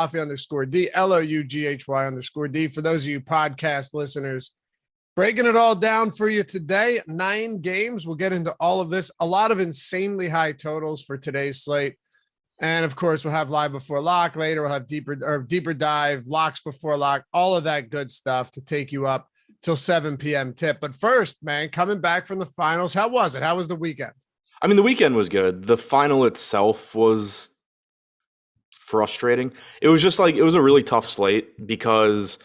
Loughy_D, LOUGHY_D. For those of you podcast listeners, breaking it all down for you today. 9 games. We'll get into all of this. A lot of insanely high totals for today's slate. And of course, we'll have live before lock later. We'll have deeper dive, locks before lock, all of that good stuff to take you up till 7 p.m. tip. But first, man, coming back from the finals, how was it? How was the weekend? I mean, the weekend was good. The final itself was frustrating. It was just like, it was a really tough slate because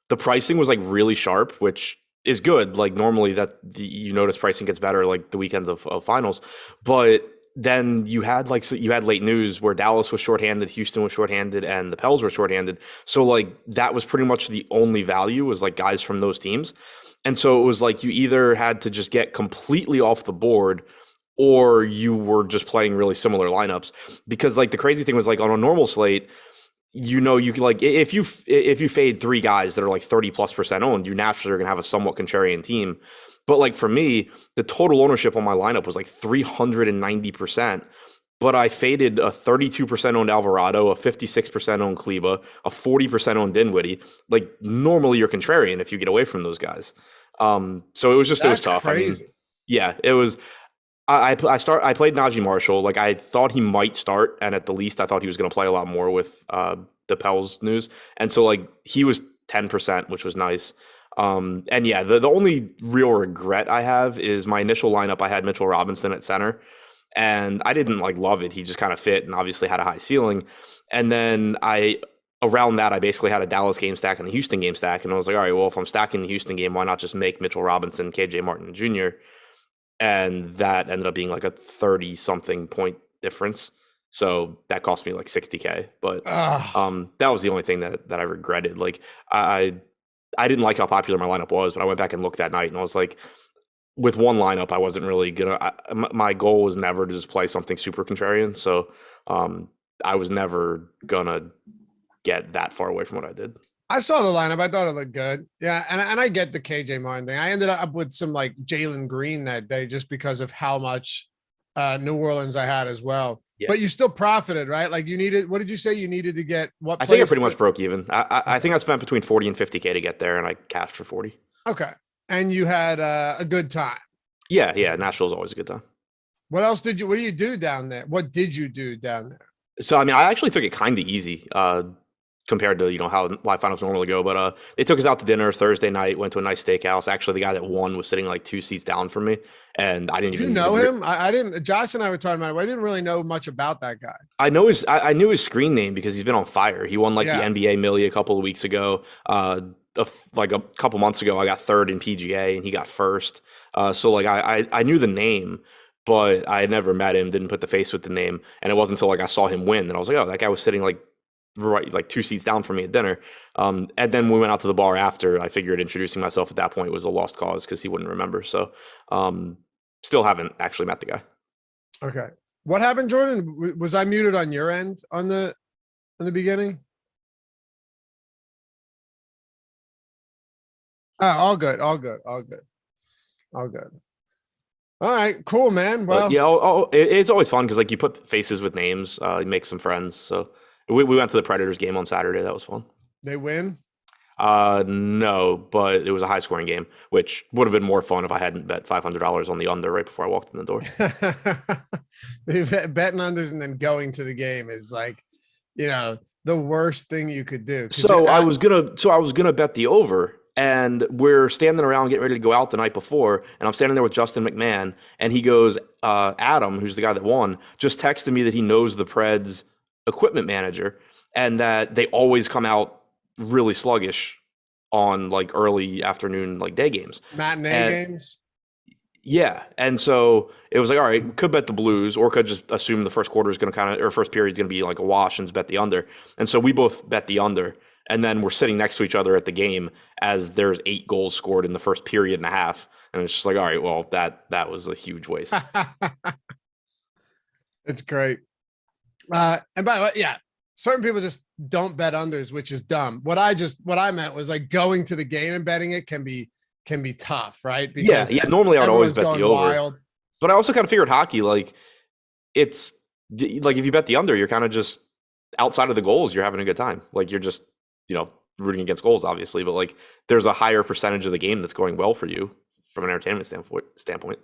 the pricing was like really sharp, which is good. Like normally you notice pricing gets better like the weekends of finals, but then you had late news where Dallas was shorthanded, Houston was shorthanded, and the Pels were shorthanded. So like that was pretty much the only value was like guys from those teams. And so it was like you either had to just get completely off the board or you were just playing really similar lineups. Because like the crazy thing was like on a normal slate, you could like if you fade 3 guys that are like 30+% owned, you naturally are gonna have a somewhat contrarian team. But like for me, the total ownership on my lineup was like 390%. But I faded a 32% owned Alvarado, a 56% owned Kleba, a 40% owned Dinwiddie. Like normally you're contrarian if you get away from those guys. So it was tough. Crazy. I mean, yeah, it was. I played Najee Marshall. Like I thought he might start, and at the least I thought he was going to play a lot more with the Pels news. And so like he was 10%, which was nice. And yeah, the only real regret I have is my initial lineup. I had Mitchell Robinson at center, and I didn't like love it. He just kind of fit and obviously had a high ceiling. And then around that, I basically had a Dallas game stack and a Houston game stack. And I was like, all right, well, if I'm stacking the Houston game, why not just make Mitchell Robinson, KJ Martin Jr.? And that ended up being like a 30-something point difference. So that cost me like $60K. But that was the only thing that I regretted. Like I didn't like how popular my lineup was, but I went back and looked that night and I was like, with one lineup, I wasn't really my goal was never to just play something super contrarian. So I was never gonna get that far away from what I did. I saw the lineup. I thought it looked good. Yeah. And I get the KJ Martin thing. I ended up with some like Jalen Green that day just because of how much New Orleans I had as well. Yeah. But you still profited, right? Like you needed, what did you say you needed to get? What? I think I pretty much broke even. I think I spent between 40 and 50K to get there, and I cashed for 40. Okay. And you had a good time. Yeah. Nashville's always a good time. What do you do down there? What did you do down there? So, I mean, I actually took it kind of easy compared to, how live finals normally go. But they took us out to dinner Thursday night, went to a nice steakhouse. Actually, the guy that won was sitting like 2 seats down from me. And I didn't even know him. I didn't. Josh and I were talking about it. I didn't really know much about that guy. I knew his screen name because he's been on fire. He won the NBA Millie a couple of weeks ago. Like a couple months ago, I got 3rd in PGA and he got 1st. So like I knew the name, but I had never met him. Didn't put the face with the name. And it wasn't until like I saw him win that I was like, oh, that guy was sitting like 2 seats down from me at dinner. And then we went out to the bar after. I figured introducing myself at that point was a lost cause because he wouldn't remember. So still haven't actually met the guy. Okay. What happened, Jordan? Was I muted on your end in the beginning? Oh, all good. All right, cool, man. Well, yeah, it's always fun because like you put faces with names, you make some friends. So we went to the Predators game on Saturday. That was fun. They win? No, but it was a high scoring game, which would have been more fun if I hadn't bet $500 on the under right before I walked in the door. Betting unders and then going to the game is like, the worst thing you could do. So I was gonna bet the over. And we're standing around getting ready to go out the night before, and I'm standing there with Justin McMahon, and he goes, Adam, who's the guy that won, just texted me that he knows the Preds equipment manager and that they always come out really sluggish on like early afternoon, like day games. Matinee games? Yeah. And so it was like, all right, we could bet the Blues or could just assume the first quarter is going to or first period is going to be like a wash and just bet the under. And so we both bet the under. And then we're sitting next to each other at the game as there's 8 goals scored in the first period and a half. And it's just like, all right, well, that was a huge waste. It's great. And by the way, yeah, certain people just don't bet unders, which is dumb. What I meant was like going to the game and betting it can be tough, right? Because yeah. Normally I would always bet the over. Wild. But I also kind of figured hockey, like it's like if you bet the under, you're kind of just outside of the goals, you're having a good time. Like you're just, rooting against goals, obviously, but like there's a higher percentage of the game that's going well for you from an entertainment standpoint.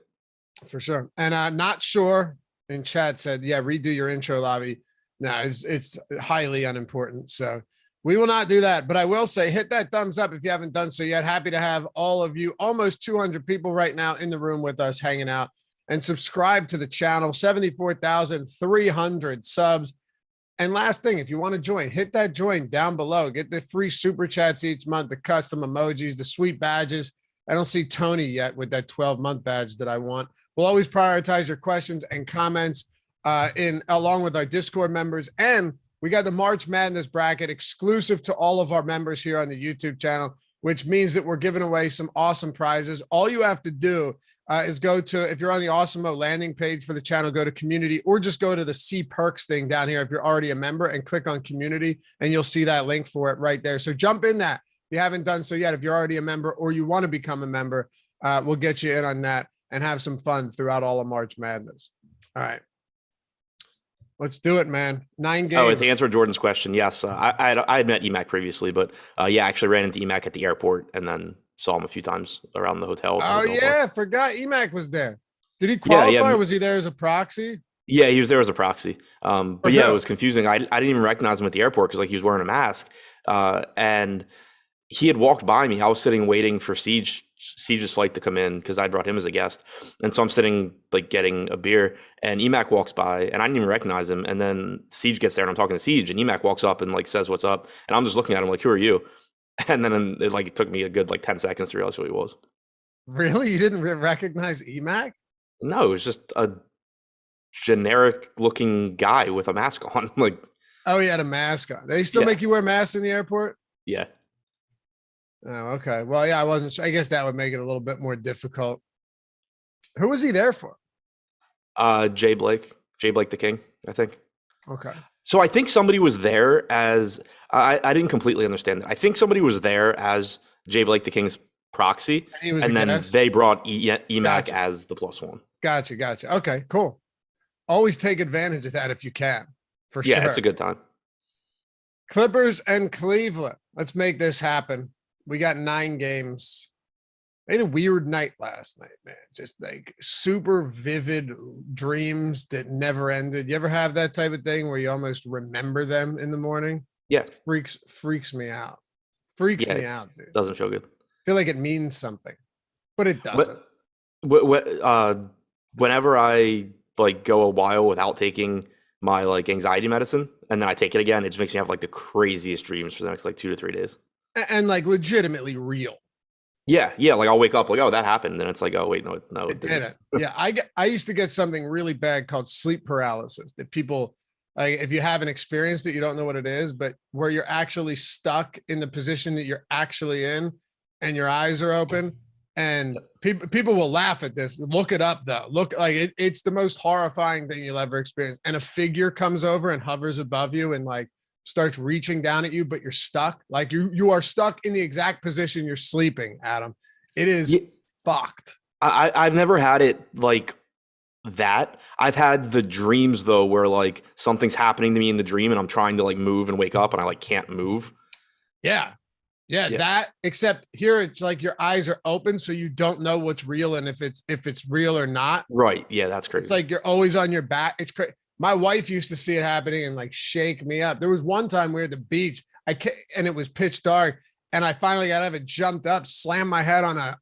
For sure. And Not Sure in chat said, yeah, redo your intro, Loughy. No, it's highly unimportant. So we will not do that. But I will say, hit that thumbs up if you haven't done so yet. Happy to have all of you, almost 200 people right now in the room with us hanging out, and subscribe to the channel. 74,300 subs. And last thing, if you want to join, hit that join down below. Get the free super chats each month, the custom emojis, the sweet badges. I don't see Tony yet with that 12-month badge that I want. We'll always prioritize your questions and comments along with our Discord members. And we got the March Madness bracket exclusive to all of our members here on the YouTube channel, which means that we're giving away some awesome prizes. All you have to do is go to, if you're on the Awesemo landing page for the channel, go to community, or just go to the See Perks thing down here if you're already a member, and click on community, and you'll see that link for it right there. So jump in that. If you haven't done so yet, if you're already a member or you want to become a member, we'll get you in on that and have some fun throughout all of March Madness. All right. Let's do it, man. 9 games. Oh, to answer Jordan's question, yes. I had met EMAC previously, but yeah, I actually ran into EMAC at the airport and then saw him a few times around the hotel. Oh, yeah. Forgot EMAC was there. Did he qualify? Yeah. Was he there as a proxy? Yeah, he was there as a proxy. But yeah, it was confusing. I didn't even recognize him at the airport because like he was wearing a mask. And he had walked by me. I was sitting waiting for Siege's flight to come in because I brought him as a guest. And so I'm sitting like getting a beer, and EMAC walks by and I didn't even recognize him. And then Siege gets there and I'm talking to Siege, and EMAC walks up and like says, "What's up?" And I'm just looking at him like, "Who are you?" And then it took me a good 10 seconds to realize who he was. Really? You didn't recognize EMAC? No, it was just a generic looking guy with a mask on. Oh, he had a mask on. They still make you wear masks in the airport? Yeah. Oh, okay. Well, yeah, I guess that would make it a little bit more difficult. Who was he there for? Jay Blake the King, I think. Okay. So I think somebody was there as I didn't completely understand that. I think somebody was there as Jay Blake the King's proxy, and then they brought EMAC as the +1. Gotcha. Okay, cool. Always take advantage of that if you can, for sure. Yeah, it's a good time. Clippers and Cleveland. Let's make this happen. We got 9 games. I had a weird night last night, man. Just like super vivid dreams that never ended. You ever have that type of thing where you almost remember them in the morning? Yeah. Freaks me out. Freaks me out, dude. Doesn't feel good. Feel like it means something, but it doesn't. Whenever I go a while without taking my anxiety medicine and then I take it again, it just makes me have the craziest dreams for the next 2 to 3 days. And legitimately real. Yeah. I'll wake up oh, that happened. And it's oh, wait, no, it didn't. Yeah. I used to get something really bad called sleep paralysis that people, if you haven't experienced it, you don't know what it is, but where you're actually stuck in the position that you're actually in and your eyes are open, and people will laugh at this. Look it up though. It's the most horrifying thing you'll ever experience. And a figure comes over and hovers above you and starts reaching down at you, but you're stuck. You are stuck in the exact position you're sleeping, Adam. It is fucked. I've never had it like that. I've had the dreams though, where something's happening to me in the dream and I'm trying to move and wake up and I can't move. Yeah. That, except here it's your eyes are open, so you don't know what's real and if it's real or not. Right. Yeah, that's crazy. It's you're always on your back. It's crazy. My wife used to see it happening and shake me up. There was one time we were at the beach, and it was pitch dark, and I finally got up and jumped up, slammed my head on a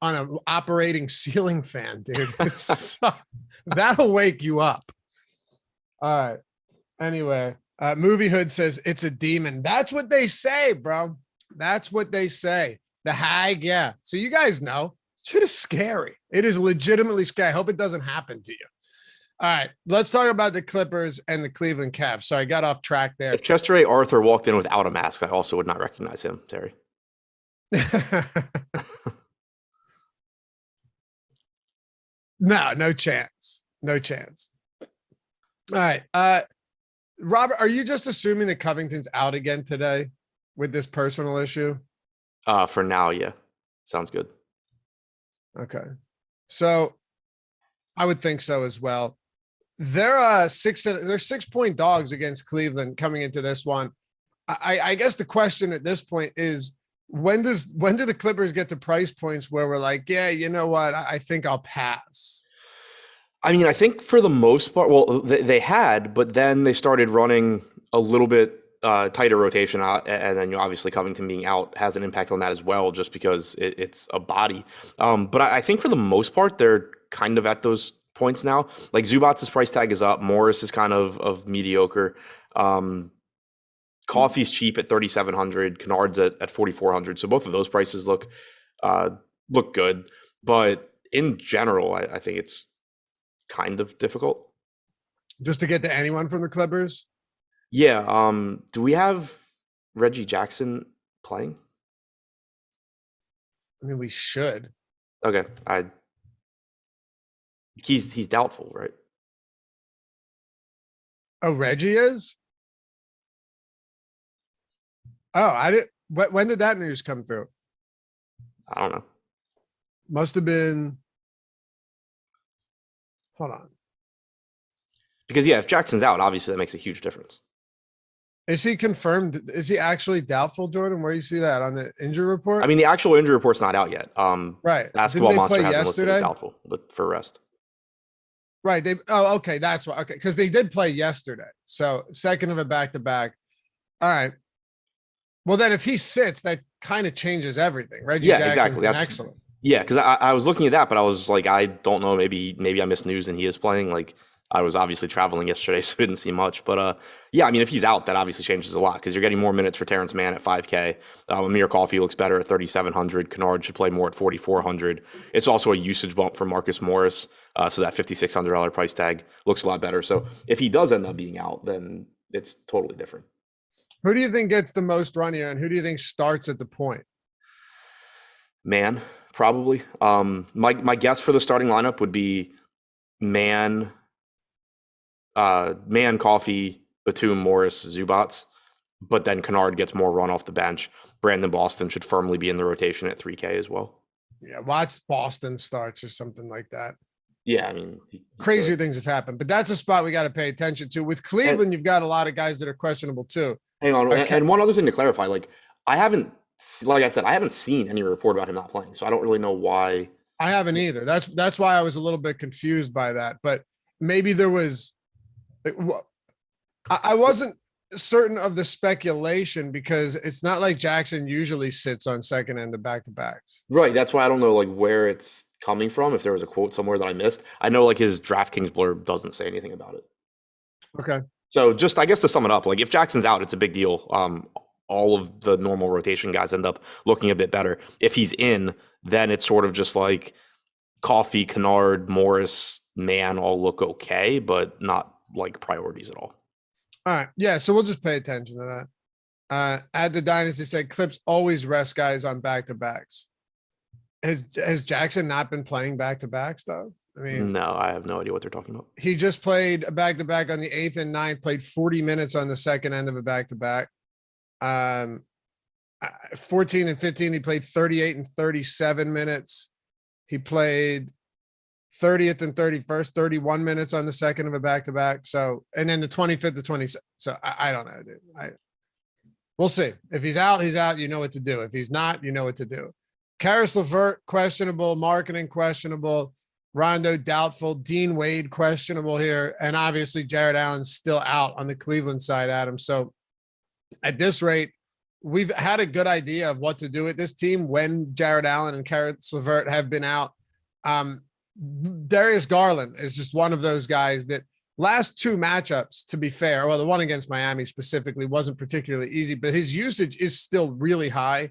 operating ceiling fan, dude. That'll wake you up. All right. Anyway, Movie Hood says it's a demon. That's what they say, bro. That's what they say. The hag, yeah. So you guys know, shit is scary. It is legitimately scary. I hope it doesn't happen to you. All right, let's talk about the Clippers and the Cleveland Cavs. So I got off track there. If Chester A. Arthur walked in without a mask, I also would not recognize him, Terry. No chance. No chance. All right. Robert, are you just assuming that Covington's out again today with this personal issue? For now, yeah. Sounds good. Okay. So I would think so as well. They're 6-point dogs against Cleveland coming into this one. I guess the question at this point is when do the Clippers get to price points where we're like, yeah, you know what? I think I'll pass. I mean, I think for the most part, well, they had, but then they started running a little bit tighter rotation out, and then obviously Covington being out has an impact on that as well, just because it's a body. But I think for the most part, they're kind of at those points now. Like Zubac's price tag is up, Morris is kind of mediocre. Coffee's cheap at 3,700, Kennard's at 4,400. So both of those prices look good, but in general, I think it's kind of difficult. Just to get to anyone from the Clippers? Yeah. Do we have Reggie Jackson playing? I mean, we should. Okay. He's doubtful, right? Oh, Reggie is? Oh, I did. When did that news come through? I don't know. Must have been. Hold on. Because if Jackson's out, obviously that makes a huge difference. Is he confirmed? Is he actually doubtful, Jordan? Where you see that on the injury report? I mean, the actual injury report's not out yet. Right. Basketball Monster hasn't listed as doubtful, but for rest. Right. Okay. That's why. Okay. Because they did play yesterday. So second of a back-to-back. All right. Well, then if he sits, that kind of changes everything, right? Yeah, exactly. That's excellent. Yeah, because I was looking at that, but I was like, I don't know. Maybe I missed news and he is playing. Like, I was obviously traveling yesterday, so I didn't see much. But yeah, I mean, if he's out, that obviously changes a lot because you're getting more minutes for Terrence Mann at 5K. Amir Coffey looks better at 3,700. Kennard should play more at 4,400. It's also a usage bump for Marcus Morris, so that $5,600 price tag looks a lot better. So if he does end up being out, then it's totally different. Who do you think gets the most run here, and who do you think starts at the point? Mann, probably. My guess for the starting lineup would be Mann, Coffey, Batum, Morris, Zubats, but then Kennard gets more run off the bench. Brandon Boston should firmly be in the rotation at 3K as well. Yeah, watch Boston starts or something like that. Yeah, I mean, crazier things have happened, but that's a spot we got to pay attention to. With Cleveland, you've got a lot of guys that are questionable too. Hang on, and one other thing to clarify, like I haven't seen any report about him not playing, so I don't really know why. I haven't either. That's why I was a little bit confused by that, but maybe there was. I wasn't certain of the speculation because it's not like Jackson usually sits on second end of back-to-backs. Right. That's why I don't know like where it's coming from. If there was a quote somewhere that I missed, I know like his DraftKings blurb doesn't say anything about it. Okay. So just, I guess to sum it up, like if Jackson's out, it's a big deal. All of the normal rotation guys end up looking a bit better. If he's in, then it's sort of just like Coffey, Kennard, Morris, Mann all look okay, but not like priorities at all. All right. Yeah. So we'll just pay attention to that. At the Dynasty said Clips always rest guys on back-to-backs. Has Jackson not been playing back-to-backs though? I mean, no, I have no idea what they're talking about. He just played a back-to-back on the 8th and 9th, played 40 minutes on the second end of a back-to-back. 14 and 15, he played 38 and 37 minutes. He played 30th and 31st, 31 minutes on the second of a back-to-back. So, and then the 25th to 26th. So I don't know, dude. We'll see. If he's out, he's out. You know what to do. If he's not, you know what to do. Karis LeVert, questionable. Marketing, questionable. Rondo, doubtful. Dean Wade, questionable here. And obviously Jared Allen's still out on the Cleveland side, Adam. So at this rate, we've had a good idea of what to do with this team when Jared Allen and Karis LeVert have been out. Darius Garland is just one of those guys that last two matchups, to be fair, well, the one against Miami specifically wasn't particularly easy, but his usage is still really high.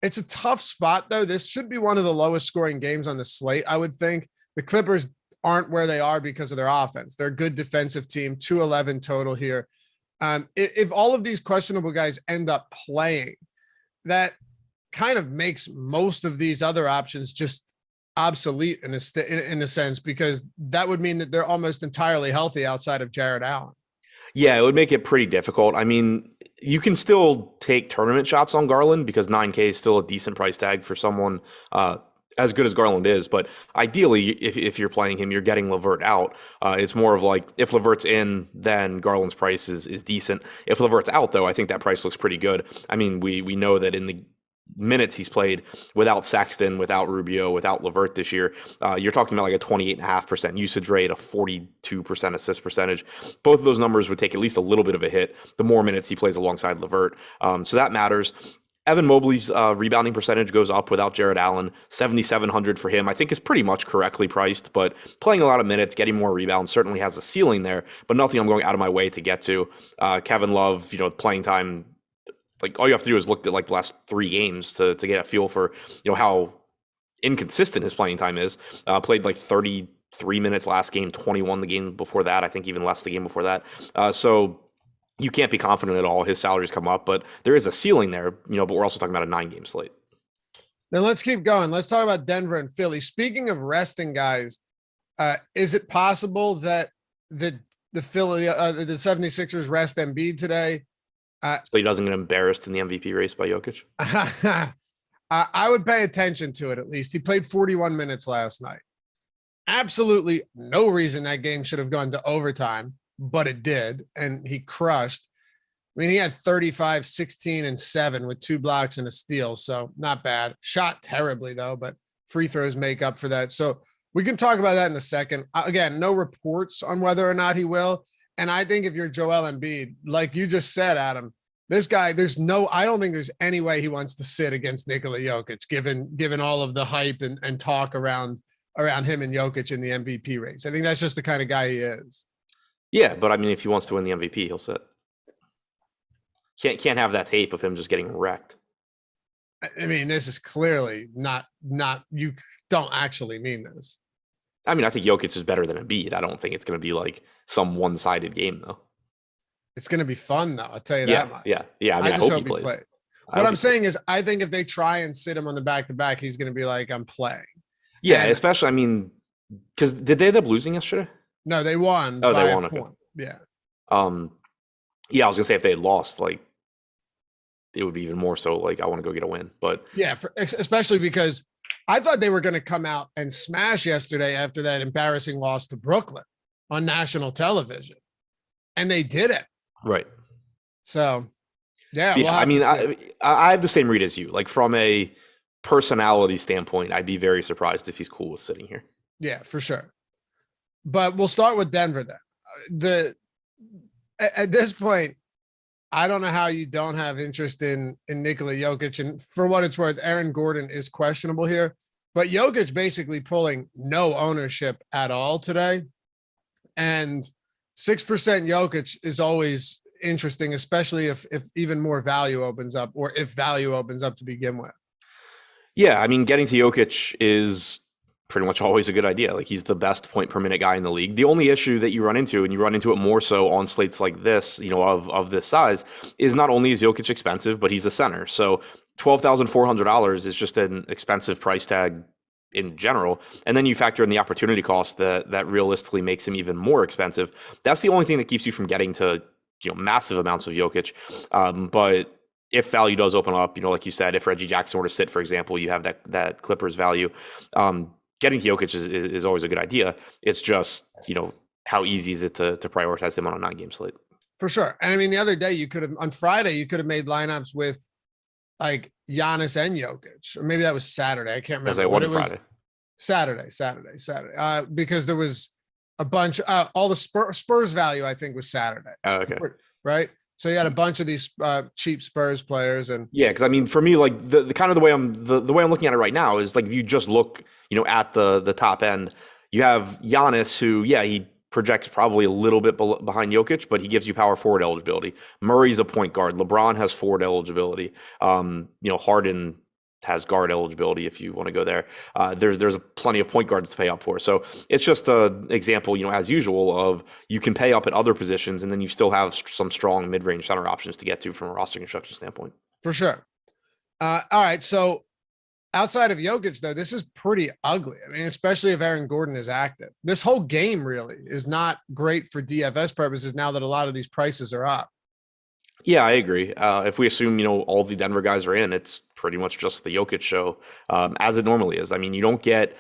It's a tough spot though. This should be one of the lowest scoring games on the slate. I would think the Clippers aren't where they are because of their offense. They're a good defensive team, 211 total here. If all of these questionable guys end up playing, that kind of makes most of these other options just obsolete in a sense, because that would mean that they're almost entirely healthy outside of Jared Allen. Yeah, it would make it pretty difficult. I mean, you can still take tournament shots on Garland because 9K is still a decent price tag for someone as good as Garland is, but ideally, if you're playing him, you're getting LeVert out. It's more of like if LeVert's in, then Garland's price is decent. If LeVert's out, though, I think that price looks pretty good. I mean, we know that in the minutes he's played without Sexton, without Rubio, without LeVert this year, you're talking about like a 28.5% usage rate, a 42% assist percentage. Both of those numbers would take at least a little bit of a hit the more minutes he plays alongside LeVert. So that matters. Evan Mobley's rebounding percentage goes up without Jared Allen. 7,700 for him, I think, is pretty much correctly priced, but playing a lot of minutes, getting more rebounds certainly has a ceiling there, but nothing I'm going out of my way to get to. Kevin Love, playing time, like all you have to do is look at like the last 3 games to get a feel for, how inconsistent his playing time is. Played like 33 minutes last game, 21 the game before that, I think even less the game before that. So you can't be confident at all his salaries come up, but there is a ceiling there, but we're also talking about a 9-game slate. Then let's keep going. Let's talk about Denver and Philly. Speaking of resting guys, is it possible that the 76ers rest Embiid today? So he doesn't get embarrassed in the MVP race by Jokic? I would pay attention to it at least. He played 41 minutes last night. Absolutely no reason that game should have gone to overtime, but it did, and he crushed. I mean, he had 35, 16, and 7 with 2 blocks and a steal, so not bad. Shot terribly, though, but free throws make up for that. So we can talk about that in a second. Again, no reports on whether or not he will, and I think if you're Joel Embiid, like you just said, Adam, this guy, I don't think there's any way he wants to sit against Nikola Jokic, given all of the hype and talk around him and Jokic in the MVP race. I think that's just the kind of guy he is. Yeah, but I mean, if he wants to win the MVP, he'll sit. Can't have that tape of him just getting wrecked. I mean, this is clearly not. You don't actually mean this. I mean, I think Jokic is better than Embiid. I don't think it's going to be like some one-sided game, though. It's going to be fun, though. I'll tell you that much. Yeah. I mean, I just hope he plays. What I'm saying is, I think if they try and sit him on the back-to-back, he's going to be like, "I'm playing." Yeah, especially, I mean, because did they end up losing yesterday? No, they won. Oh, they won. Okay. Yeah. Yeah, I was gonna say if they had lost, like, it would be even more so. Like, I want to go get a win, but yeah, especially because I thought they were going to come out and smash yesterday after that embarrassing loss to Brooklyn on national television, and they did it. Right. So, yeah. I mean, I have the same read as you. Like, from a personality standpoint, I'd be very surprised if he's cool with sitting here. Yeah, for sure. But we'll start with Denver then. At this point, I don't know how you don't have interest in Nikola Jokic. And for what it's worth, Aaron Gordon is questionable here. But Jokic basically pulling no ownership at all today. And 6% Jokic is always interesting, especially if even more value opens up, or if value opens up to begin with. Yeah, I mean, getting to Jokic is pretty much always a good idea. Like, he's the best point per minute guy in the league. The only issue that you run into, and you run into it more so on slates like this, of this size, is not only is Jokic expensive, but he's a center. So $12,400 is just an expensive price tag in general. And then you factor in the opportunity cost that realistically makes him even more expensive. That's the only thing that keeps you from getting to, massive amounts of Jokic. But if value does open up, like you said, if Reggie Jackson were to sit, for example, you have that Clippers value. Getting to Jokic is always a good idea. It's just, how easy is it to prioritize him on a 9-game slate? For sure. And I mean, the other day on Friday, you could have made lineups with like Giannis and Jokic, or maybe that was Saturday. I can't remember what it was. Friday. Saturday. Because there was a bunch, all the Spurs value, I think, was Saturday. Oh, okay. Right. So you had a bunch of these cheap Spurs players, and yeah, because I mean, for me, like the kind of the way I'm looking at it right now is like, if you just look, at the top end, you have Giannis, who he projects probably a little bit behind Jokic, but he gives you power forward eligibility. Murray's a point guard. LeBron has forward eligibility. Harden has guard eligibility if you want to go there. There's plenty of point guards to pay up for. So it's just an example, as usual, of you can pay up at other positions and then you still have some strong mid-range center options to get to from a roster construction standpoint. For sure. All right. So outside of Jokic, though, this is pretty ugly. I mean, especially if Aaron Gordon is active. This whole game really is not great for DFS purposes now that a lot of these prices are up. Yeah, I agree. If we assume, all the Denver guys are in, it's pretty much just the Jokic show, as it normally is. I mean, you don't get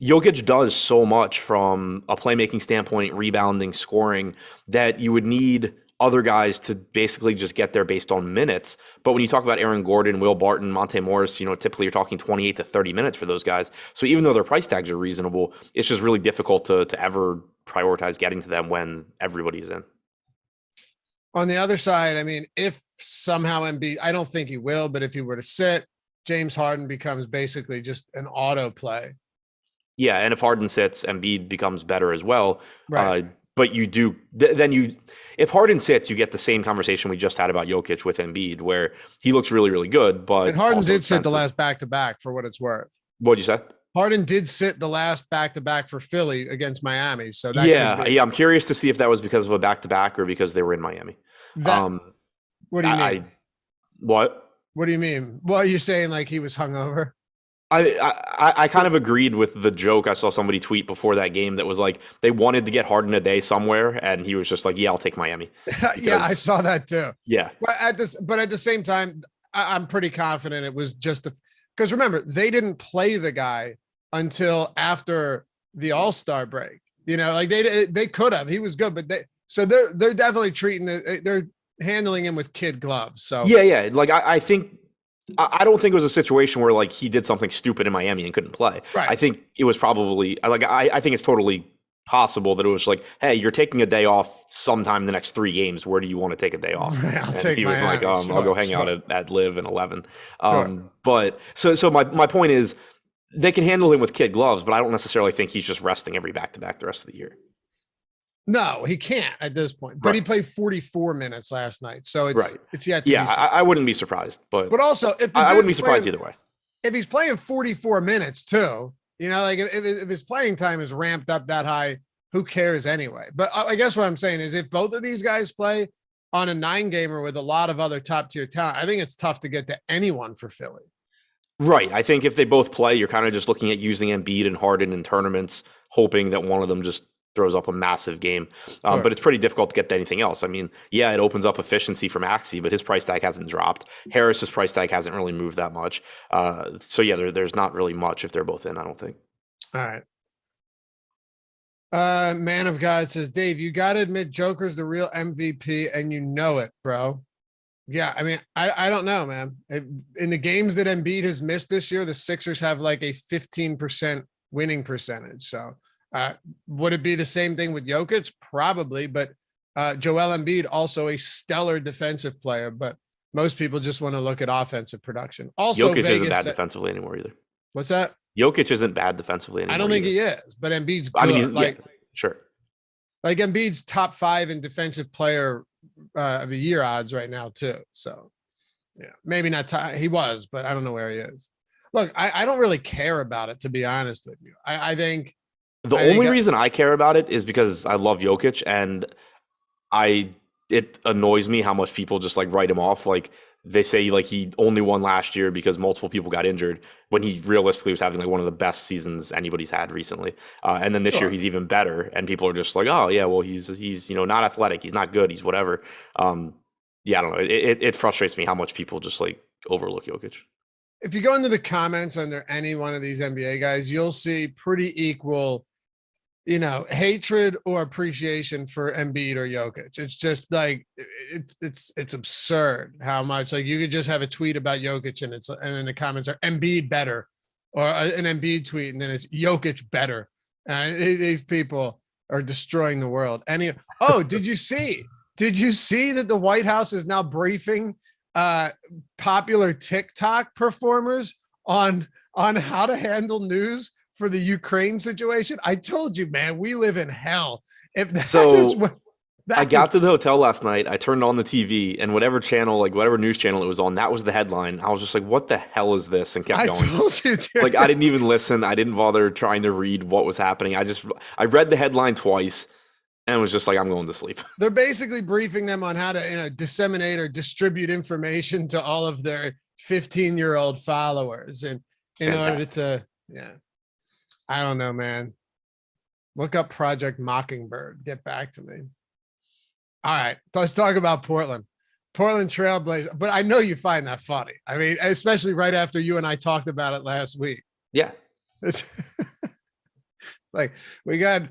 Jokic does so much from a playmaking standpoint, rebounding, scoring, that you would need other guys to basically just get there based on minutes. But when you talk about Aaron Gordon, Will Barton, Monte Morris, typically you're talking 28 to 30 minutes for those guys. So even though their price tags are reasonable, it's just really difficult to ever prioritize getting to them when everybody's in. On the other side, I mean, if somehow Embiid, I don't think he will, but if he were to sit, James Harden becomes basically just an auto play. Yeah, and if Harden sits, Embiid becomes better as well. Right. But if Harden sits, you get the same conversation we just had about Jokic with Embiid, where he looks really, really good, but and Harden did expensive. sit the last back-to-back for what it's worth. What'd you say? Harden did sit the last back-to-back for Philly against Miami. So that I'm curious to see if that was because of a back-to-back or because they were in Miami. What do you mean? What? What do you mean? Well, are you saying like he was hungover? I kind of agreed with the joke. I saw somebody tweet before that game that was like they wanted to get Harden a day somewhere, and he was just like, "Yeah, I'll take Miami." Yeah, I saw that too. Yeah, but at the same time, I'm pretty confident it was just because remember they didn't play the guy until after the All-Star break. Like they could have. He was good, but they're definitely they're handling him with kid gloves. So yeah. Like I think. I don't think it was a situation where like he did something stupid in Miami and couldn't play. Right. I think it was probably I think it's totally possible that it was like, hey, you're taking a day off sometime in the next 3 games. Where do you want to take a day off? And he was like, I'll go hang out at Live in 11. But so my point is they can handle him with kid gloves, but I don't necessarily think he's just resting every back-to-back the rest of the year. No, he can't at this point. But he played 44 minutes last night, so it's yet to be seen. I wouldn't be surprised, but also if I wouldn't be surprised either way. If he's playing 44 minutes too, like if his playing time is ramped up that high, who cares anyway? But I guess what I'm saying is if both of these guys play on a 9-gamer with a lot of other top tier talent, I think it's tough to get to anyone for Philly. Right. I think if they both play, you're kind of just looking at using Embiid and Harden in tournaments, hoping that one of them just throws up a massive game. But it's pretty difficult to get to anything else. I mean, yeah, it opens up efficiency for Maxey, but his price tag hasn't dropped. Harris's price tag hasn't really moved that much. So yeah, there's not really much if they're both in, I don't think. All right. Man of God says, Dave, you got to admit Joker's the real MVP and you know it, bro. Yeah, I mean, I don't know, man. In the games that Embiid has missed this year, the Sixers have like a 15% winning percentage. So would it be the same thing with Jokic? Probably, but Joel Embiid, also a stellar defensive player, but most people just want to look at offensive production. Also, Jokic isn't bad defensively anymore either. What's that? Jokic isn't bad defensively anymore. I don't think he is, but Embiid's good. I mean, sure. Like Embiid's top 5 in defensive player of the year odds right now too. So yeah, maybe not. He was, but I don't know where he is. Look, I don't really care about it, to be honest with you. I think the only reason I care about it is because I love Jokic, and it annoys me how much people just like write him off. Like they say like he only won last year because multiple people got injured, when he realistically was having like one of the best seasons anybody's had recently. And then this year he's even better, and people are just like, oh yeah, well he's not athletic, he's not good, he's whatever. Yeah, I don't know. It frustrates me how much people just like overlook Jokic. If you go into the comments under any one of these NBA guys, you'll see pretty equal, hatred or appreciation for Embiid or Jokic. It's just like it's absurd how much like you could just have a tweet about Jokic and then the comments are Embiid better, or an Embiid tweet and then it's Jokic better. These people are destroying the world. Did you see that the White House is now briefing popular TikTok performers on how to handle news for the Ukraine situation? I told you, man, we live in hell. I got to the hotel last night. I turned on the TV, and whatever news channel it was on, that was the headline. I was just like, what the hell is this? And kept going. I told you, dude. Like, I didn't even listen. I didn't bother trying to read what was happening. I read the headline twice and was just like, I'm going to sleep. They're basically briefing them on how to disseminate or distribute information to all of their 15-year-old followers. And in order to, I don't know, man. Look up Project Mockingbird. Get back to me. All right, let's talk about Portland. Portland Trailblazers, but I know you find that funny. I mean, especially right after you and I talked about it last week. Yeah. It's like we got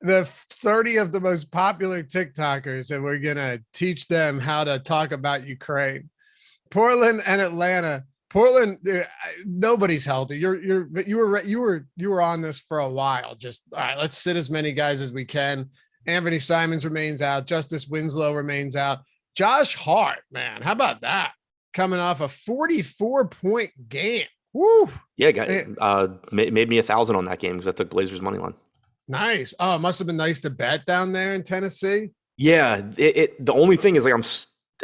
the 30 of the most popular TikTokers, and we're gonna teach them how to talk about Ukraine. Portland and Atlanta. Portland, nobody's healthy. You were on this for a while. Just all right, let's sit as many guys as we can. Anthony Simons remains out. Justice Winslow remains out. Josh Hart, man, how about that? Coming off a 44-point game. Woo! Yeah, made me 1,000 on that game because I took Blazers money line. Nice. Oh, it must have been nice to bet down there in Tennessee. Yeah, the only thing is like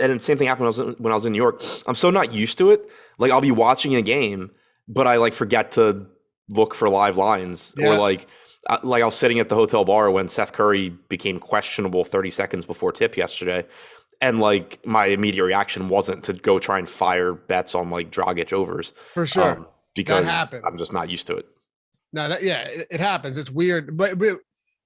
and the same thing happened when I was in New York. I'm so not used to it. Like I'll be watching a game, but I like forget to look for live lines, or like I was sitting at the hotel bar when Seth Curry became questionable 30 seconds before tip yesterday. And like my immediate reaction wasn't to go try and fire bets on like Dragic overs. For sure. Because I'm just not used to it. No, it happens. It's weird. But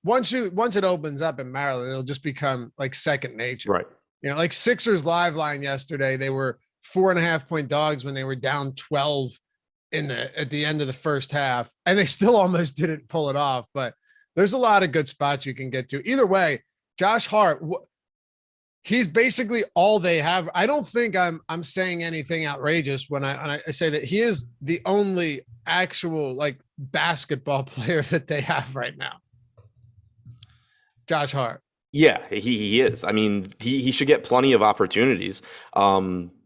once it opens up in Maryland, it'll just become like second nature. Right. You know, like Sixers live line yesterday, they were 4.5-point dogs when they were down 12 at the end of the first half, and they still almost didn't pull it off. But there's a lot of good spots you can get to. Either way, Josh Hart, he's basically all they have. I don't think I'm saying anything outrageous when I say that he is the only actual like basketball player that they have right now. Josh Hart. Yeah, he is. I mean, he should get plenty of opportunities.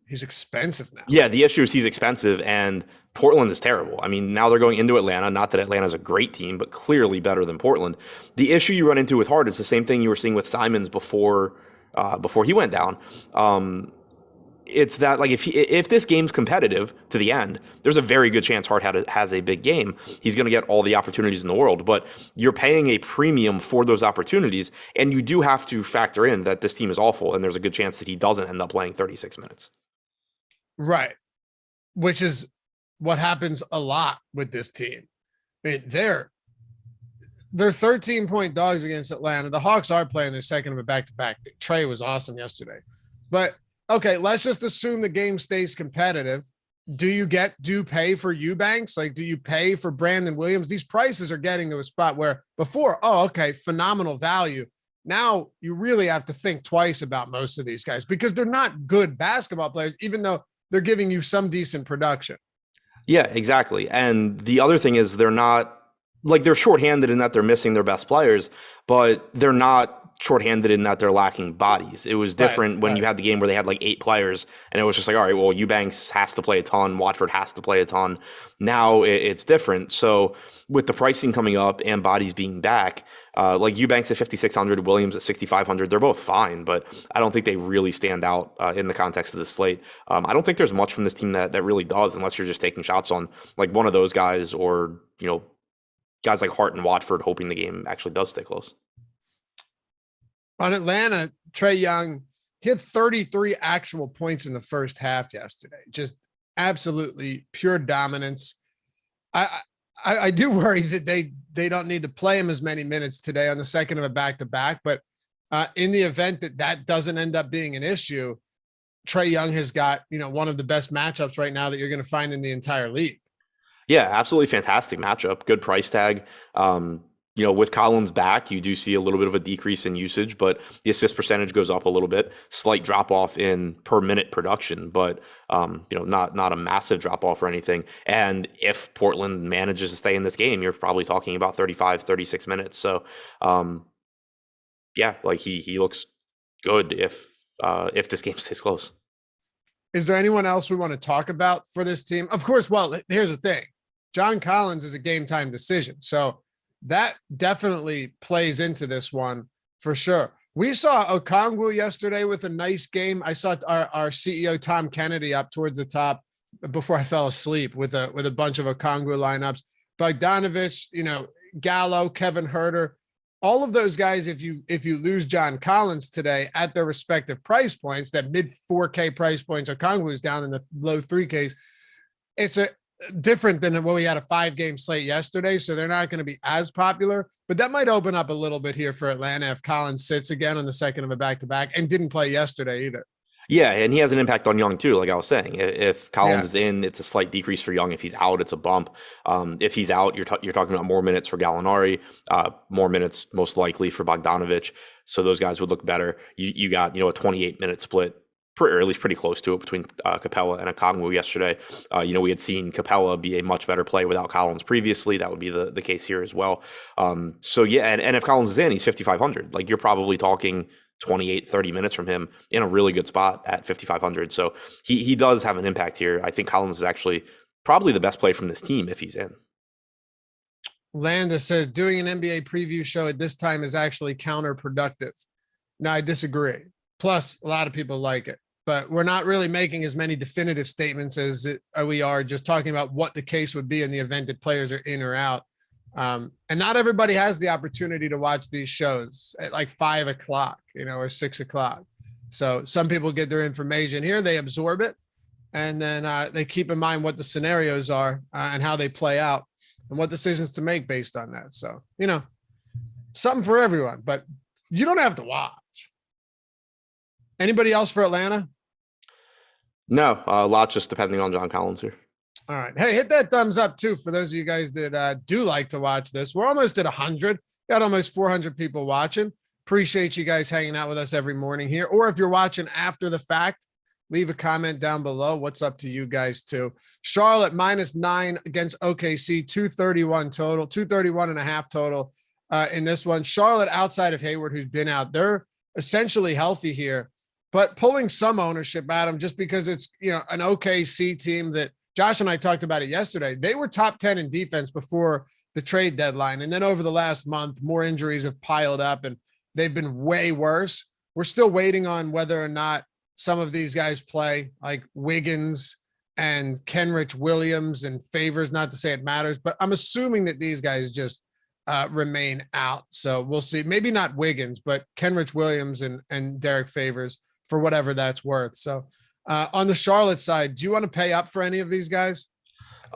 He's expensive now. Yeah, the issue is he's expensive, and Portland is terrible. I mean, now they're going into Atlanta. Not that Atlanta's a great team, but clearly better than Portland. The issue you run into with Hart is the same thing you were seeing with Simons before he went down. It's that like if this game's competitive to the end, there's a very good chance Hart has a big game. He's going to get all the opportunities in the world, but you're paying a premium for those opportunities, and you do have to factor in that this team is awful, and there's a good chance that he doesn't end up playing 36 minutes. Right, which is what happens a lot with this team. I mean, they're 13-point dogs against Atlanta. The Hawks are playing their second of a back-to-back. Trey was awesome yesterday, but. Okay, let's just assume the game stays competitive. Do you pay for Eubanks? Like, do you pay for Brandon Williams? These prices are getting to a spot where before, phenomenal value. Now you really have to think twice about most of these guys because they're not good basketball players, even though they're giving you some decent production. Yeah, exactly. And the other thing is they're not like they're shorthanded in that they're missing their best players, but they're not shorthanded in that they're lacking bodies. It was different when you had the game where they had like 8 players and it was just like, all right, well, Eubanks has to play a ton. Watford has to play a ton. Now it's different. So with the pricing coming up and bodies being back, like Eubanks at 5,600, Williams at 6,500, they're both fine, but I don't think they really stand out in the context of the slate. I don't think there's much from this team that really does, unless you're just taking shots on like one of those guys or, guys like Hart and Watford hoping the game actually does stay close. On Atlanta, Trae Young, he had 33 actual points in the first half yesterday. Just absolutely pure dominance. I do worry that they don't need to play him as many minutes today on the second of a back-to-back, but in the event that doesn't end up being an issue, Trae Young has got, one of the best matchups right now that you're going to find in the entire league. Yeah, absolutely fantastic matchup. Good price tag. With Collins back, you do see a little bit of a decrease in usage, but the assist percentage goes up a little bit. Slight drop off in per minute production, but not a massive drop off or anything. And if Portland manages to stay in this game, you're probably talking about 35, 36 minutes. So, he looks good if this game stays close. Is there anyone else we want to talk about for this team? Of course. Well, here's the thing. John Collins is a game time decision. So that definitely plays into this one for sure. We saw Okongwu yesterday with a nice game. I saw our CEO, Tom Kennedy, up towards the top before I fell asleep with a bunch of Okongwu lineups. Bogdanovich, Gallo, Kevin Huerter, all of those guys, if you lose John Collins today at their respective price points, that mid 4K price points, Okongwu is down in the low 3Ks. It's different than when we had a 5-game slate yesterday, so they're not going to be as popular, but that might open up a little bit here for Atlanta if Collins sits again on the second of a back-to-back and didn't play yesterday either. Yeah, and he has an impact on Young too. Like I was saying, if Collins Yeah. is in, it's a slight decrease for Young. If he's out, it's a bump. If he's out, you're talking about more minutes for Gallinari, more minutes most likely for Bogdanovic. So those guys would look better. You got a 28-minute split, or at least pretty close to it between Capella and Okongwu yesterday. We had seen Capella be a much better play without Collins previously. That would be the case here as well. So yeah, and if Collins is in, he's 5,500. Like you're probably talking 28, 30 minutes from him in a really good spot at 5,500. So he does have an impact here. I think Collins is actually probably the best play from this team if he's in. Landis says doing an NBA preview show at this time is actually counterproductive. Now, I disagree. Plus, a lot of people like it, but we're not really making as many definitive statements as we are just talking about what the case would be in the event that players are in or out. And not everybody has the opportunity to watch these shows at like 5 o'clock, or 6 o'clock. So some people get their information here, they absorb it, and then they keep in mind what the scenarios are and how they play out and what decisions to make based on that. So, something for everyone, but you don't have to watch. Anybody else for Atlanta? No, a lot just depending on John Collins here. All right. Hey, hit that thumbs up too for those of you guys that do like to watch this. We're almost at 100. Got almost 400 people watching. Appreciate you guys hanging out with us every morning here. Or if you're watching after the fact, leave a comment down below. What's up to you guys too? Charlotte -9 against OKC, 231 total, 231.5 total in this one. Charlotte outside of Hayward, who's been out, they're essentially healthy here, but pulling some ownership at them just because it's, an OKC team that Josh and I talked about it yesterday. They were top 10 in defense before the trade deadline. And then over the last month, more injuries have piled up and they've been way worse. We're still waiting on whether or not some of these guys play, like Wiggins and Kenrich Williams and Favors, not to say it matters, but I'm assuming that these guys just remain out. So we'll see. Maybe not Wiggins, but Kenrich Williams and Derek Favors for whatever that's worth. So on the Charlotte side, do you want to pay up for any of these guys?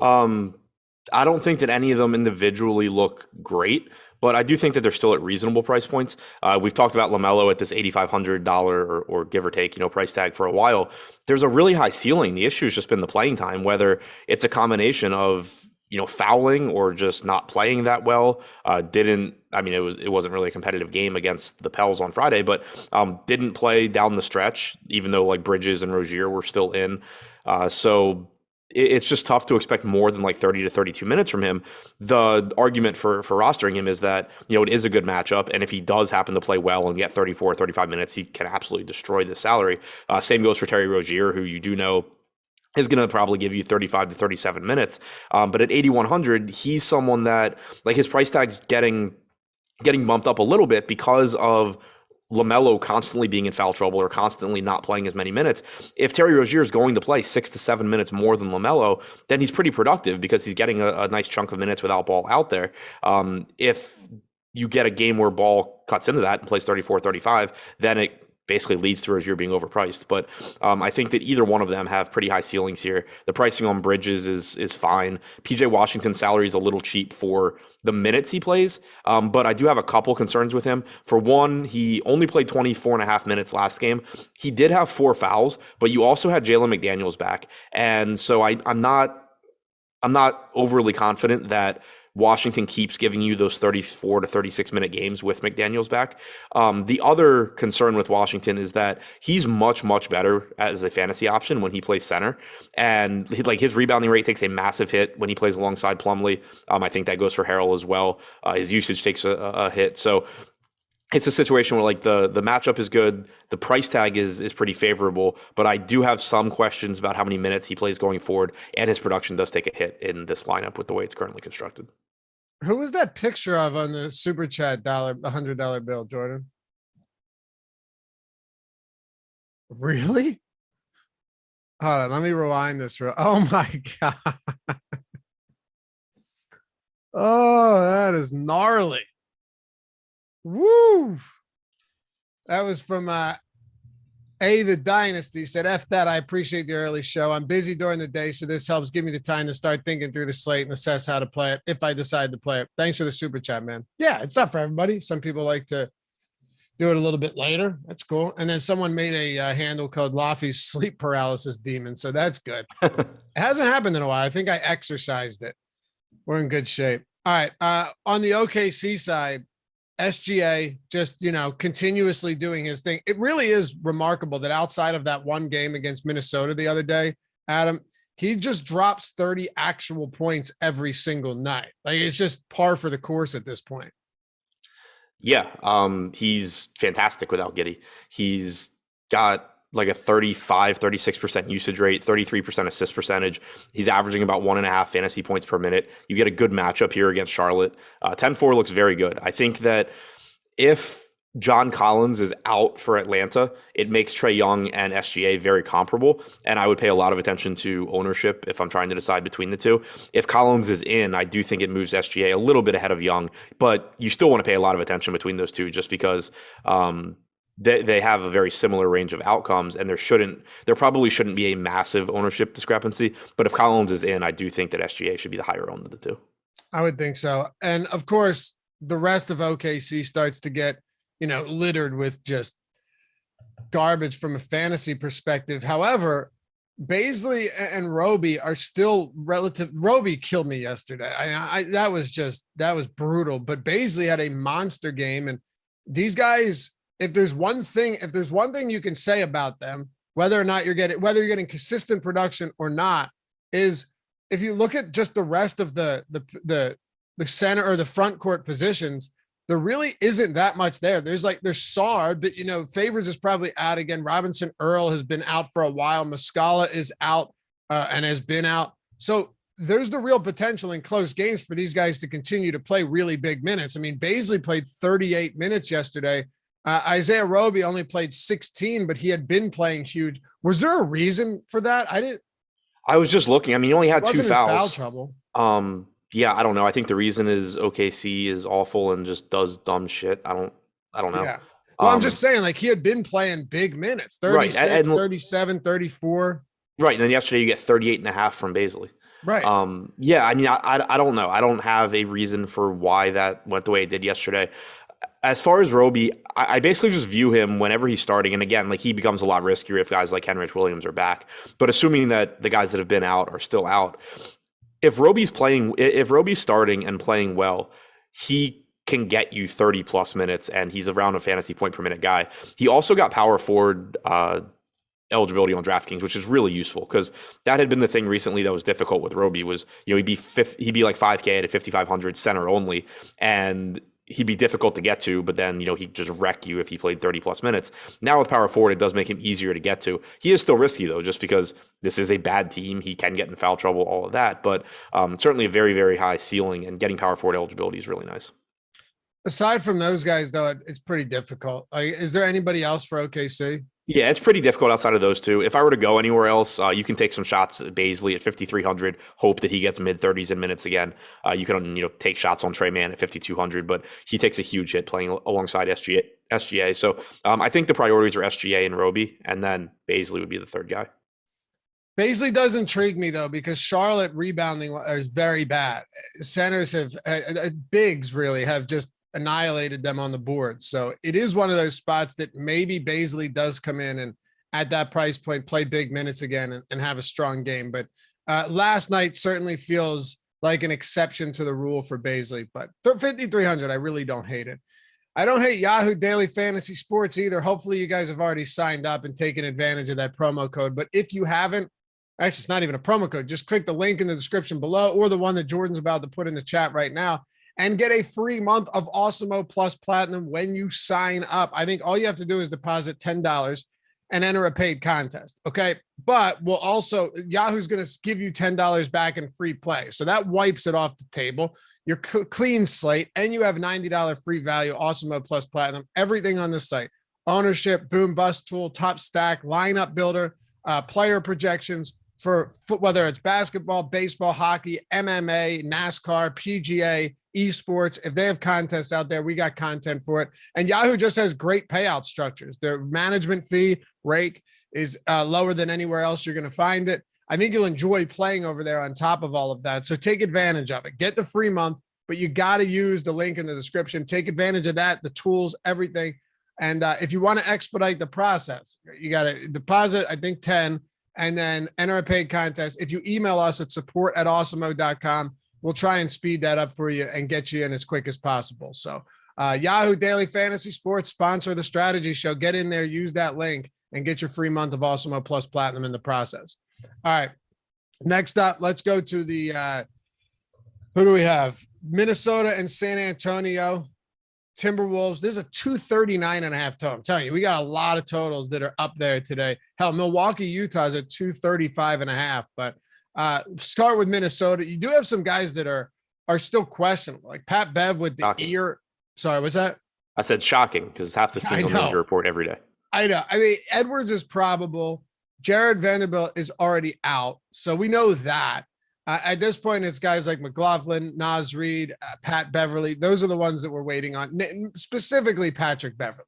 I don't think that any of them individually look great, but I do think that they're still at reasonable price points. We've talked about LaMelo at this $8,500 or give or take, price tag for a while. There's a really high ceiling. The issue has just been the playing time, whether it's a combination of fouling or just not playing that well. It wasn't really a competitive game against the Pels on Friday, but didn't play down the stretch, even though like Bridges and Rozier were still in. So it's just tough to expect more than like 30 to 32 minutes from him. The argument for rostering him is that, it is a good matchup. And if he does happen to play well and get 34, 35 minutes, he can absolutely destroy the salary. Same goes for Terry Rozier, who is going to probably give you 35 to 37 minutes. But at 8,100, he's someone that like his price tag's getting bumped up a little bit because of LaMelo constantly being in foul trouble or constantly not playing as many minutes. If Terry Rozier is going to play 6 to 7 minutes more than LaMelo, then he's pretty productive because he's getting a nice chunk of minutes without Ball out there. If you get a game where Ball cuts into that and plays 34, 35, then it basically leads to Rozier being overpriced. But I think that either one of them have pretty high ceilings here. The pricing on Bridges is fine. PJ Washington's salary is a little cheap for the minutes he plays, but I do have a couple concerns with him. For one, he only played 24.5 minutes last game. He did have 4 fouls, but you also had Jalen McDaniels back. And so I'm not overly confident that Washington keeps giving you those 34 to 36 minute games with McDaniels back. The other concern with Washington is that he's much, much better as a fantasy option when he plays center. And his rebounding rate takes a massive hit when he plays alongside Plumlee. I think that goes for Harrell as well. His usage takes a hit. So it's a situation where the matchup is good. The price tag is pretty favorable, but I do have some questions about how many minutes he plays going forward, and his production does take a hit in this lineup with the way it's currently constructed. Who was that picture of on the super chat $100 bill, Jordan? Really? Hold on, let me rewind this. Oh my God. Oh, that is gnarly. Woo. That was from the Dynasty. Said, F that. I appreciate the early show. I'm busy during the day, so this helps give me the time to start thinking through the slate and assess how to play it if I decide to play it. Thanks for the super chat, man. Yeah, it's not for everybody. Some people like to do it a little bit later. That's cool. And then someone made a handle called Loughy's sleep paralysis demon. So that's good. It hasn't happened in a while. I think I exercised it. We're in good shape. All right. On the OKC side, SGA just, continuously doing his thing. It really is remarkable that outside of that one game against Minnesota the other day, Adam, he just drops 30 actual points every single night. Like, it's just par for the course at this point. Yeah, he's fantastic without Giddey. He's got like a 36% usage rate, 33% assist percentage. He's averaging about 1.5 fantasy points per minute. You get a good matchup here against Charlotte. 10-4 looks very good. I think that if John Collins is out for Atlanta, it makes Trae Young and SGA very comparable, and I would pay a lot of attention to ownership if I'm trying to decide between the two. If Collins is in, I do think it moves SGA a little bit ahead of Young, but you still want to pay a lot of attention between those two just because they have a very similar range of outcomes, and there probably shouldn't be a massive ownership discrepancy. But if Collins is in, I do think that SGA should be the higher owned of the two. I would think so. And of course, the rest of OKC starts to get littered with just garbage from a fantasy perspective. However, Bazley and Roby are still relative. Roby killed me yesterday. That was brutal, but Bazley had a monster game. And these guys, if there's one thing you can say about them, whether you're getting consistent production or not, is if you look at just the rest of the center or the front court positions, there really isn't that much there. There's Sard, but Favors is probably out again. Robinson Earl has been out for a while. Muscala is out and has been out. So there's the real potential in close games for these guys to continue to play really big minutes. I mean, Bazley played 38 minutes yesterday. Isaiah Roby only played 16, but he had been playing huge. Was there a reason for that? I was just looking. I mean, he only had 2 fouls. Foul trouble. Yeah, I don't know. I think the reason is OKC is awful and just does dumb shit. I don't know. Yeah. Well, I'm just saying, he had been playing big minutes, 36, right, and 37, 34. Right. And then yesterday you get 38.5 from Bazley. Right. Yeah, I mean, I don't know. I don't have a reason for why that went the way it did yesterday. As far as Roby, I basically just view him whenever he's starting. And again, he becomes a lot riskier if guys like Henrich Williams are back. But assuming that the guys that have been out are still out, if Roby's starting and playing well, he can get you 30 plus minutes, and he's around a fantasy point per minute guy. He also got power forward eligibility on DraftKings, which is really useful because that had been the thing recently that was difficult with Roby was, he'd be like 5K at 5,500 center only, and he'd be difficult to get to, but then, he'd just wreck you if he played 30 plus minutes. Now with power forward, it does make him easier to get to. He is still risky though, just because this is a bad team. He can get in foul trouble, all of that, but certainly a very, very high ceiling, and getting power forward eligibility is really nice. Aside from those guys though, it's pretty difficult. Is there anybody else for OKC? Yeah, it's pretty difficult outside of those two. If I were to go anywhere else, you can take some shots at Bazley at 5,300, hope that he gets mid-30s in minutes again. You can take shots on Trey Mann at 5,200, but he takes a huge hit playing alongside SGA. So I think the priorities are SGA and Roby, and then Bazley would be the third guy. Bazley does intrigue me though, because Charlotte rebounding is very bad. Centers bigs really have just annihilated them on the board. So it is one of those spots that maybe Bazley does come in and at that price point, play big minutes again and have a strong game. But last night certainly feels like an exception to the rule for Bazley, but 5,300, I really don't hate it. I don't hate Yahoo Daily Fantasy Sports either. Hopefully you guys have already signed up and taken advantage of that promo code. But if you haven't, actually, it's not even a promo code. Just click the link in the description below or the one that Jordan's about to put in the chat right now and get a free month of Awesemo Plus Platinum when you sign up. I think all you have to do is deposit $10 and enter a paid contest. Okay. But we'll also, Yahoo's going to give you $10 back in free play. So that wipes it off the table. You're clean slate and you have $90 free value, Awesemo Plus Platinum, everything on the site. Ownership, boom, bust tool, top stack, lineup builder, player projections for whether it's basketball, baseball, hockey, MMA, NASCAR, PGA, esports. If they have contests out there, we got content for it. And Yahoo just has great payout structures. Their management fee rake is lower than anywhere else you're going to find it. I think you'll enjoy playing over there on top of all of that. So take advantage of it. Get the free month, but you got to use the link in the description. Take advantage of that, the tools, everything. And if you want to expedite the process, you got to deposit, I think 10, and then enter a paid contest. If you email us at support@awesemo.com, we'll try and speed that up for you and get you in as quick as possible. So Yahoo Daily Fantasy Sports sponsor the strategy show. Get in there, use that link, and get your free month of Awesemo Plus Platinum in the process. All right. Next up, let's go to the who do we have? Minnesota and San Antonio. Timberwolves. There's a 239.5 total. I'm telling you, we got a lot of totals that are up there today. Hell, Milwaukee, Utah is at 235.5. But start with Minnesota. You do have some guys that are still questionable, like Pat Bev with the shocking. ear. Sorry, what's that? I said shocking because half the teams on the injury report every day. I know. I mean, Edwards is probable. Jared Vanderbilt is already out, so we know that. At this point, it's guys like McLaughlin, Naz Reid, Pat Beverly. Those are the ones that we're waiting on, specifically Patrick Beverly.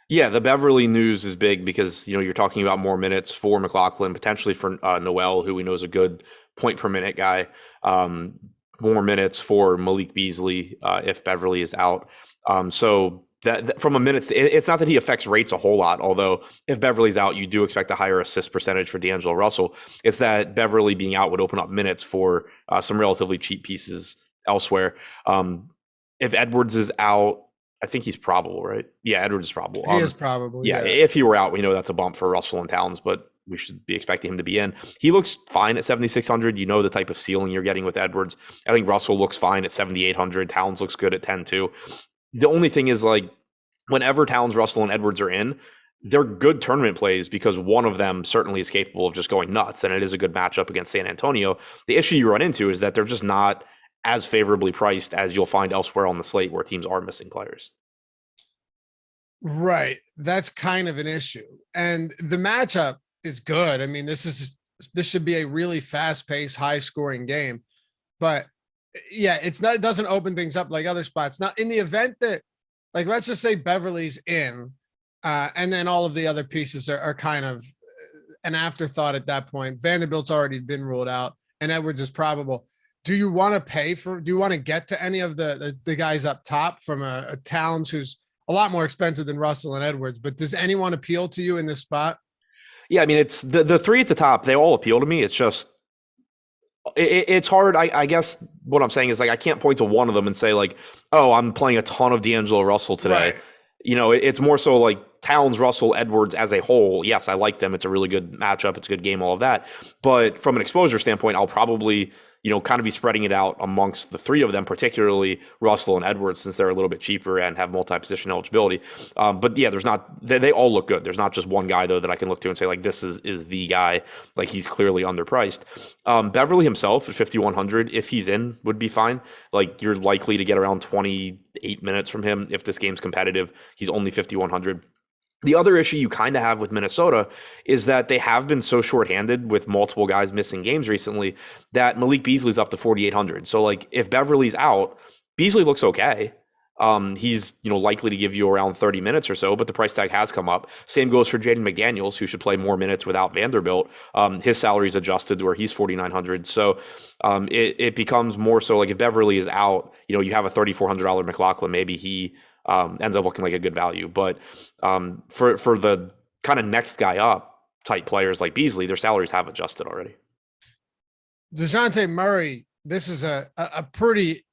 Yeah, the Beverly news is big because, you're talking about more minutes for McLaughlin, potentially for Noel, who we know is a good point per minute guy. More minutes for Malik Beasley if Beverly is out. So that from a minutes, it's not that he affects rates a whole lot, although if Beverly's out, you do expect a higher assist percentage for D'Angelo Russell. It's that Beverly being out would open up minutes for some relatively cheap pieces elsewhere. If Edwards is out, I think he's probable, right? Yeah, Edwards is probable. He is probable. Yeah, if he were out, we know that's a bump for Russell and Towns, but we should be expecting him to be in. He looks fine at 7,600. You know the type of ceiling you're getting with Edwards. I think Russell looks fine at 7,800. Towns looks good at 10-2. The only thing is, like, whenever Towns, Russell, and Edwards are in, they're good tournament plays because one of them certainly is capable of just going nuts, and it is a good matchup against San Antonio. The issue you run into is that they're just not as favorably priced as you'll find elsewhere on the slate where teams are missing players. Right. That's kind of an issue. And the matchup is good. I mean, this should be a really fast-paced, high-scoring game. But yeah, it doesn't open things up like other spots. Now, in the event that, like, let's just say Beverly's in, and then all of the other pieces are kind of an afterthought at that point. Vanderbilt's already been ruled out, and Edwards is probable. Do you want to get to any of the guys up top from a Towns who's a lot more expensive than Russell and Edwards, but does anyone appeal to you in this spot? Yeah, I mean, it's the three at the top, they all appeal to me. It's just, it's hard. I guess what I'm saying is, like, I can't point to one of them and say, like, oh, I'm playing a ton of D'Angelo Russell today. Right. It's more so like Towns, Russell, Edwards as a whole. Yes, I like them. It's a really good matchup. It's a good game, all of that. But from an exposure standpoint, I'll probably, kind of be spreading it out amongst the three of them, particularly Russell and Edwards, since they're a little bit cheaper and have multi-position eligibility. But yeah, they all look good. There's not just one guy, though, that I can look to and say, like, this is the guy. Like, he's clearly underpriced. Beverly himself at 5,100, if he's in, would be fine. Like, you're likely to get around 28 minutes from him if this game's competitive. He's only 5,100. The other issue you kind of have with Minnesota is that they have been so shorthanded with multiple guys missing games recently that Malik Beasley's up to 4,800. So, like, if Beverly's out, Beasley looks okay. He's likely to give you around 30 minutes or so, but the price tag has come up. Same goes for Jaden McDaniels, who should play more minutes without Vanderbilt. His salary's adjusted to where he's 4,900. So it becomes more so like if Beverly is out, you have a $3,400 McLaughlin, maybe he ends up looking like a good value. But for the kind of next guy up type players like Beasley, their salaries have adjusted already. DeJounte Murray, this is a pretty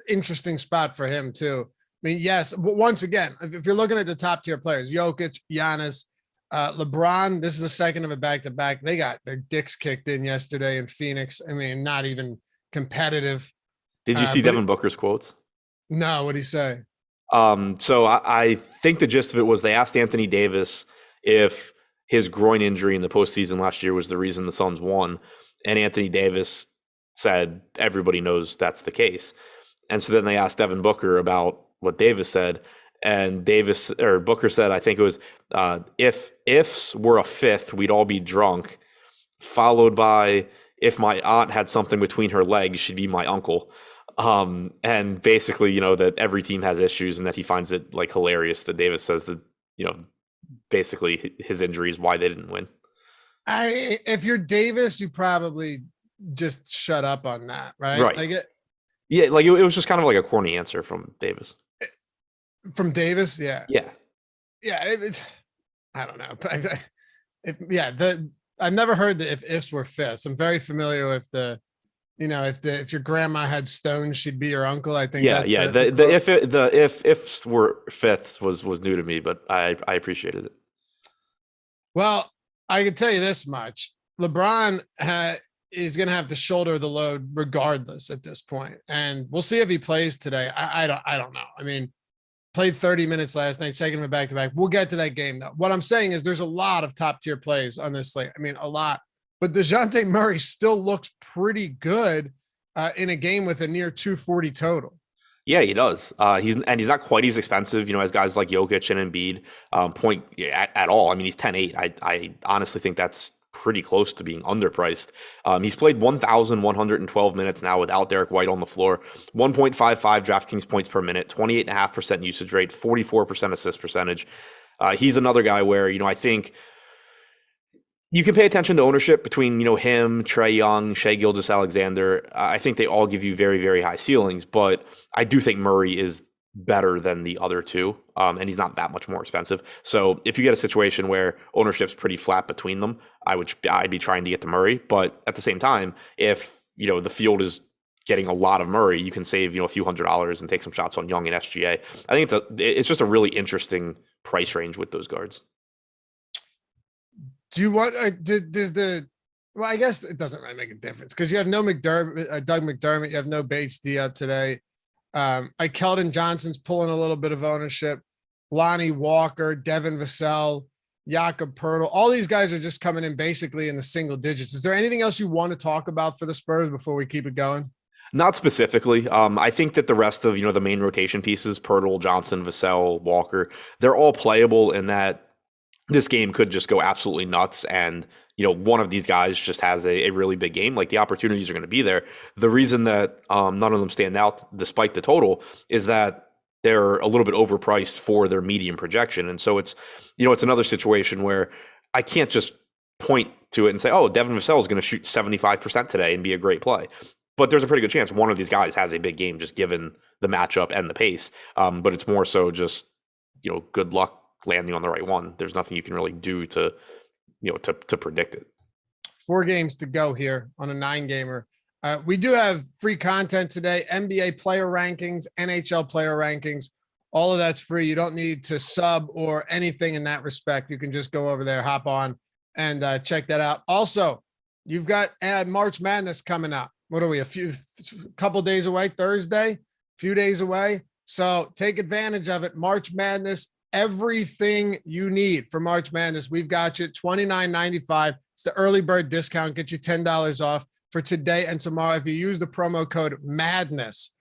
interesting spot for him too. I mean, yes, but once again, if you're looking at the top tier players, Jokic, Giannis, LeBron, this is the second of a back-to-back. They got their dicks kicked in yesterday in Phoenix. I mean, not even competitive. Did you see Devin Booker's quotes? No, what'd he say? So I think the gist of it was they asked Anthony Davis if his groin injury in the postseason last year was the reason the Suns won. And Anthony Davis said, everybody knows that's the case. And so then they asked Devin Booker about what Davis said. And Booker said, I think it was, if ifs were a fifth, we'd all be drunk, followed by, if my aunt had something between her legs, she'd be my uncle. And basically, that every team has issues and that he finds it like hilarious that Davis says that, basically his injury is why they didn't win. If you're Davis, you probably just shut up on that, right? Right. Like it was just kind of like a corny answer from Davis. From Davis, yeah. Yeah. Yeah, I don't know. I've never heard that if ifs were fifths. I'm very familiar with if your grandma had stones, she'd be your uncle. I think Yeah, that's yeah. The ifs were fifths was new to me, but I appreciated it. Well, I can tell you this much: LeBron is going to have to shoulder the load regardless at this point, and we'll see if he plays today. I don't know. I mean, played 30 minutes last night, taking him back to back. We'll get to that game though. What I'm saying is there's a lot of top tier plays on this slate. I mean, a lot. But DeJounte Murray still looks pretty good in a game with a near 240 total. Yeah, he does. He's not quite as expensive, as guys like Jokic and Embiid point at all. I mean, he's 10-8. I honestly think that's pretty close to being underpriced. He's played 1,112 minutes now without Derek White on the floor, 1.55 DraftKings points per minute, 28.5% usage rate, 44% assist percentage. He's another guy where, I think you can pay attention to ownership between, him, Trae Young, Shai Gilgeous-Alexander. I think they all give you very, very high ceilings, but I do think Murray is better than the other two, and he's not that much more expensive. So if you get a situation where ownership's pretty flat between them, I'd be trying to get to Murray. But at the same time, if the field is getting a lot of Murray, you can save a few $100s and take some shots on Young and SGA. I think it's just a really interesting price range with those guards. Do you want well, I guess it doesn't really make a difference because you have no Doug McDermott, you have no Bates D up today. Keldon Johnson's pulling a little bit of ownership. Lonnie Walker, Devin Vassell, Jakob Poeltl, all these guys are just coming in basically in the single digits. Is there anything else you want to talk about for the Spurs before we keep it going? Not specifically. I think that the rest of, the main rotation pieces, Poeltl, Johnson, Vassell, Walker, they're all playable in that this game could just go absolutely nuts. And, one of these guys just has a really big game. Like the opportunities are going to be there. The reason that none of them stand out despite the total is that they're a little bit overpriced for their medium projection. And so it's another situation where I can't just point to it and say, oh, Devin Vassell is going to shoot 75% today and be a great play. But there's a pretty good chance one of these guys has a big game just given the matchup and the pace. But it's more so just, good luck landing on the right one. There's nothing you can really do to predict it. 4 games to go here on a 9-gamer. We do have free content today, NBA player rankings, NHL player rankings. All of that's free. You don't need to sub or anything in that respect. You can just go over there, hop on and check that out. Also, you've got March Madness coming up. What are we, couple days away, Thursday, few days away. So take advantage of it. March Madness, everything you need for March Madness. We've got you $29.95. It's the early bird discount. Get you $10 off for today and tomorrow. If you use the promo code MADNESS.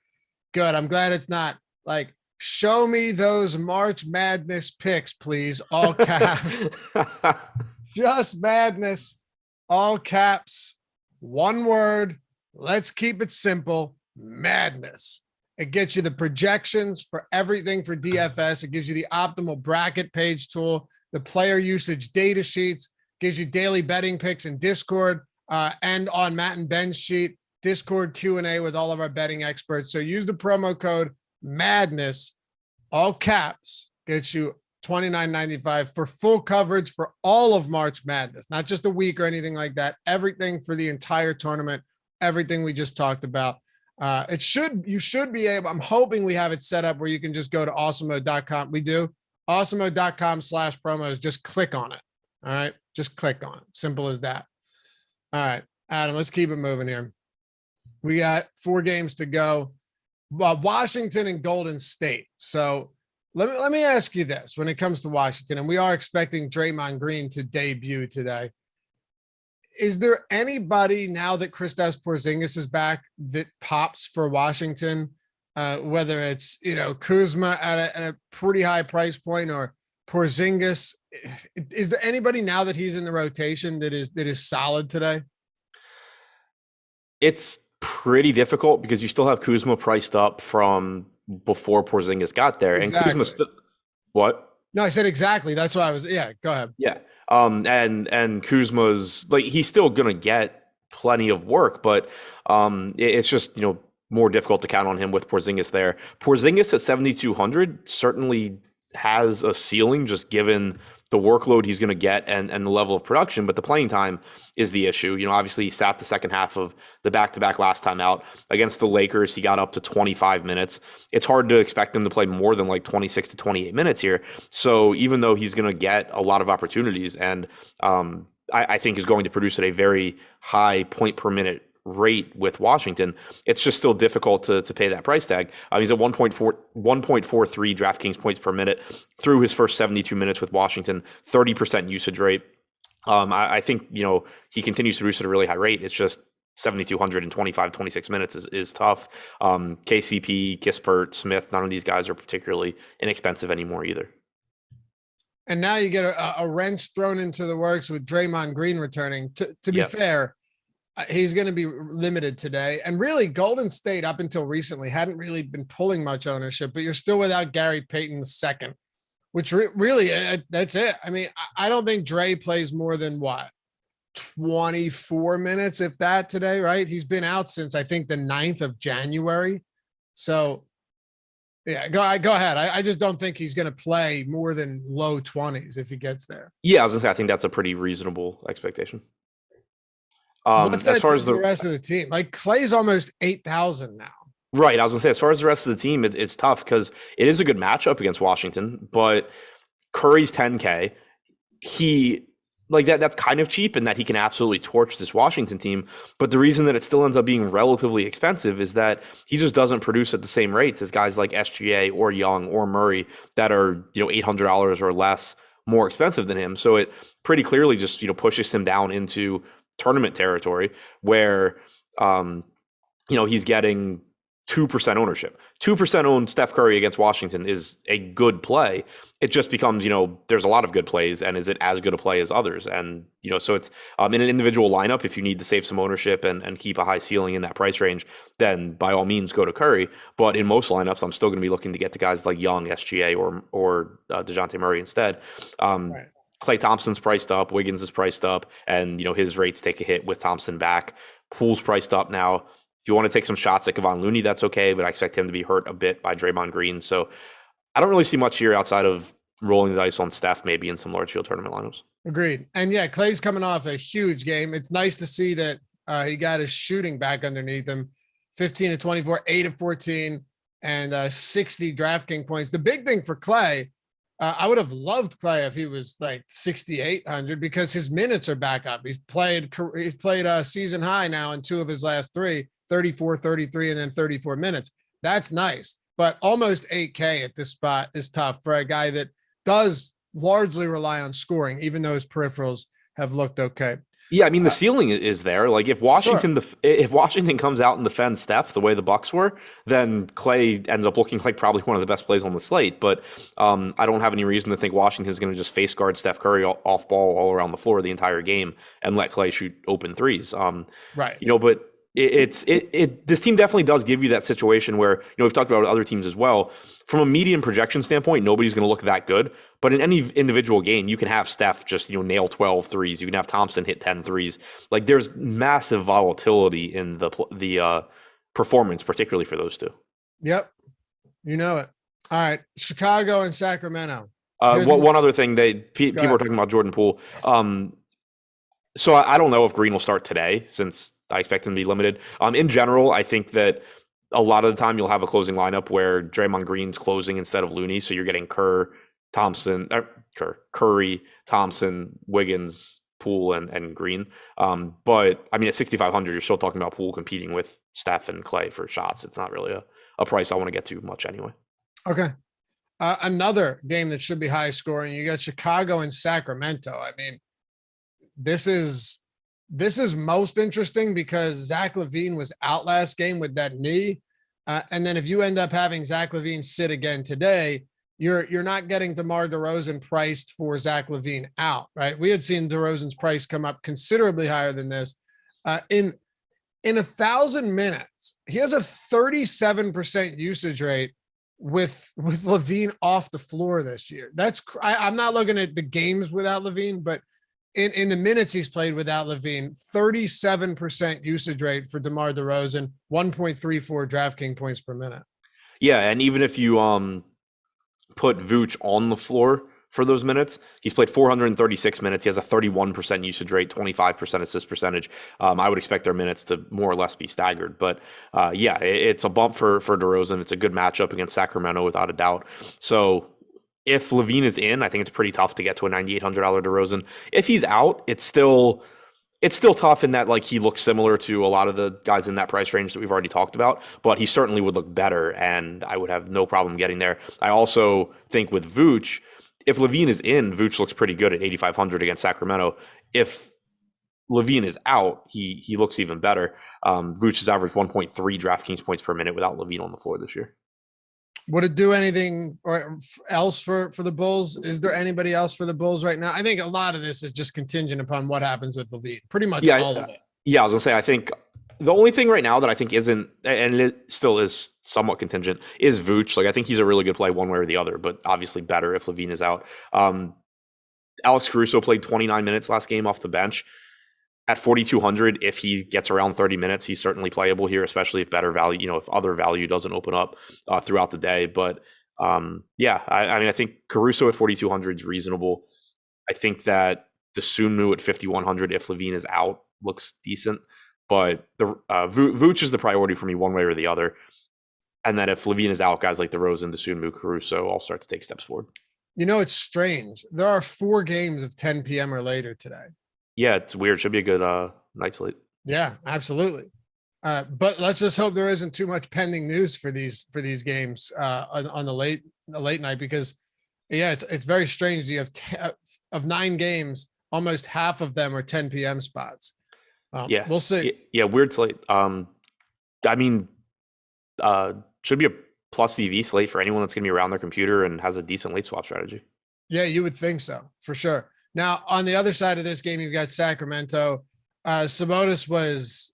Good. I'm glad it's not like, show me those March Madness picks, please. All caps. Just madness. All caps. One word. Let's keep it simple. Madness. It gets you the projections for everything for DFS. It gives you the optimal bracket page tool, the player usage data sheets, gives you daily betting picks in Discord and on Matt and Ben's sheet, Discord Q&A with all of our betting experts. So use the promo code MADNESS, all caps, gets you $29.95 for full coverage for all of March Madness, not just a week or anything like that. Everything for the entire tournament, everything we just talked about. You should be able, I'm hoping we have it set up where you can just go to awesemo.com. We do awesemo.com/promos. Just click on it. All right. Just click on it. Simple as that. All right, Adam, let's keep it moving here. We got 4 games to go. Washington and Golden State. So let me ask you this when it comes to Washington, and we are expecting Draymond Green to debut today. Is there anybody now that Kristaps Porzingis is back that pops for Washington? Whether it's, Kuzma at a pretty high price point or Porzingis, is there anybody now that he's in the rotation that is solid today? It's pretty difficult because you still have Kuzma priced up from before Porzingis got there. Exactly. And Kuzma what? No, I said exactly. That's why go ahead. Yeah. And Kuzma's he's still going to get plenty of work, but it's just, more difficult to count on him with Porzingis there. Porzingis at 7,200 certainly has a ceiling just given the workload he's going to get and the level of production, but the playing time is the issue. You know, obviously he sat the second half of the back-to-back last time out against the Lakers. He got up to 25 minutes. It's hard to expect him to play more than like 26 to 28 minutes here. So even though he's going to get a lot of opportunities and I think is going to produce at a very high point per minute rate with Washington, it's just still difficult to pay that price tag. He's at 1.43 DraftKings points per minute through his first 72 minutes with Washington, 30% usage rate. I think, you know, he continues to produce at a really high rate. It's just 7,200 in 25, 26 minutes is tough. KCP, Kispert, Smith, none of these guys are particularly inexpensive anymore either. And now you get a wrench thrown into the works with Draymond Green returning. To be fair, he's going to be limited today. And really, Golden State, up until recently, hadn't really been pulling much ownership, but you're still without Gary Payton II, which really, that's it. I mean, I don't think Dre plays more than 24 minutes, if that, today, right? He's been out since, I think, the 9th of January. So, yeah, go ahead. I just don't think he's going to play more than low 20s if he gets there. Yeah, I was going to say, I think that's a pretty reasonable expectation. As far as the rest of the team, like Clay's almost 8,000 now. Right. I was gonna say, as far as the rest of the team, it's tough because it is a good matchup against Washington, but Curry's 10K. He like that's kind of cheap in that he can absolutely torch this Washington team. But the reason that it still ends up being relatively expensive is that he just doesn't produce at the same rates as guys like SGA or Young or Murray that are, you know, $800 or less more expensive than him. So it pretty clearly just, you know, pushes him down into tournament territory where, you know, he's getting 2% ownership. 2% owned Steph Curry against Washington is a good play. It just becomes, you know, there's a lot of good plays, and is it as good a play as others? And, you know, so it's in an individual lineup, if you need to save some ownership and keep a high ceiling in that price range, then by all means go to Curry. But in most lineups, I'm still going to be looking to get to guys like Young, SGA, or DeJounte Murray instead. Right. Klay Thompson's priced up, Wiggins is priced up, and, you know, his rates take a hit with Thompson back. Poole's priced up now. If you want to take some shots at Kevon Looney, that's okay, but I expect him to be hurt a bit by Draymond Green. So I don't really see much here outside of rolling the dice on Steph, maybe in some large field tournament lineups. Agreed. And yeah, Klay's coming off a huge game. It's nice to see that he got his shooting back underneath him. 15 to 24, 8 of 14, and 60 DraftKings points. The big thing for Klay, I would have loved Klay if he was like 6,800 because his minutes are back up. He's played a season high now in 2 of his last 3, 34, 33, and then 34 minutes. That's nice. But almost 8K at this spot is tough for a guy that does largely rely on scoring, even though his peripherals have looked okay. Yeah, I mean, the ceiling is there. Like if Washington, if Washington comes out and defends Steph the way the Bucks were, then Klay ends up looking like probably one of the best plays on the slate. But I don't have any reason to think Washington is going to just face guard Steph Curry off ball all around the floor the entire game and let Klay shoot open threes. Right. You know, but this team definitely does give you that situation where, you know, we've talked about other teams as well. From a median projection standpoint, nobody's going to look that good. But in any individual game, you can have Steph just, you know, nail 12 threes. You can have Thompson hit 10 threes. Like there's massive volatility in the performance, particularly for those two. Yep. You know it. All right. Chicago and Sacramento. One other thing, people are talking about Jordan Poole. So I don't know if Green will start today since I expect him to be limited. In general, I think that a lot of the time you'll have a closing lineup where Draymond Green's closing instead of Looney. So you're getting Curry, Thompson, Wiggins, Poole, and Green. But I mean, at 6,500, you're still talking about Poole competing with Steph and Klay for shots. It's not really a price I want to get to much anyway. Okay. Another game that should be high scoring. You got Chicago and Sacramento. I mean, this is most interesting because Zach LaVine was out last game with that knee. And then if you end up having Zach LaVine sit again today, you're not getting DeMar DeRozan priced for Zach LaVine out, right? We had seen DeRozan's price come up considerably higher than this. In 1,000 minutes, he has a 37% usage rate with LaVine off the floor this year. I'm not looking at the games without LaVine, but in the minutes he's played without LaVine, 37% usage rate for DeMar DeRozan, 1.34 DraftKings points per minute. Yeah, and even if you put Vooch on the floor for those minutes. He's played 436 minutes. He has a 31% usage rate, 25% assist percentage. I would expect their minutes to more or less be staggered. But yeah, it's a bump for DeRozan. It's a good matchup against Sacramento without a doubt. So if Loughran is in, I think it's pretty tough to get to a $9,800 DeRozan. If he's out, it's still tough in that like he looks similar to a lot of the guys in that price range that we've already talked about, but he certainly would look better, and I would have no problem getting there. I also think with Vooch, if Loughran is in, Vooch looks pretty good at 8,500 against Sacramento. If Loughran is out, he looks even better. Vooch has averaged 1.3 DraftKings points per minute without Loughran on the floor this year. Would it do anything or else for the Bulls? Is there anybody else for the Bulls right now? I think a lot of this is just contingent upon what happens with the lead. Pretty much all of it. Yeah, I was gonna say, I think the only thing right now that I think isn't, and it still is somewhat contingent, is Vooch. Like I think he's a really good play one way or the other, but obviously better if Loughran is out. Alex Caruso played 29 minutes last game off the bench. At 4,200, if he gets around 30 minutes, he's certainly playable here, especially if better value, if other value doesn't open up throughout the day. But yeah, I mean, I think Caruso at 4,200 is reasonable. I think that Dosunmu at 5,100, if Loughran is out, looks decent. But the Vooch is the priority for me one way or the other. And then if Loughran is out, guys like DeRozan, Dosunmu, Caruso all start to take steps forward. It's strange. There are 4 games of 10 p.m. or later today. Yeah, it's weird. Should be a good night slate. Yeah, absolutely. But let's just hope there isn't too much pending news for these games on the late night, because yeah, it's very strange. You have of 9 games, almost half of them are 10 p.m. spots. Yeah, we'll see. Yeah, weird slate. I mean, should be a plus EV slate for anyone that's going to be around their computer and has a decent late swap strategy. Yeah, you would think so, for sure. Now, on the other side of this game, you've got Sacramento. Sabonis was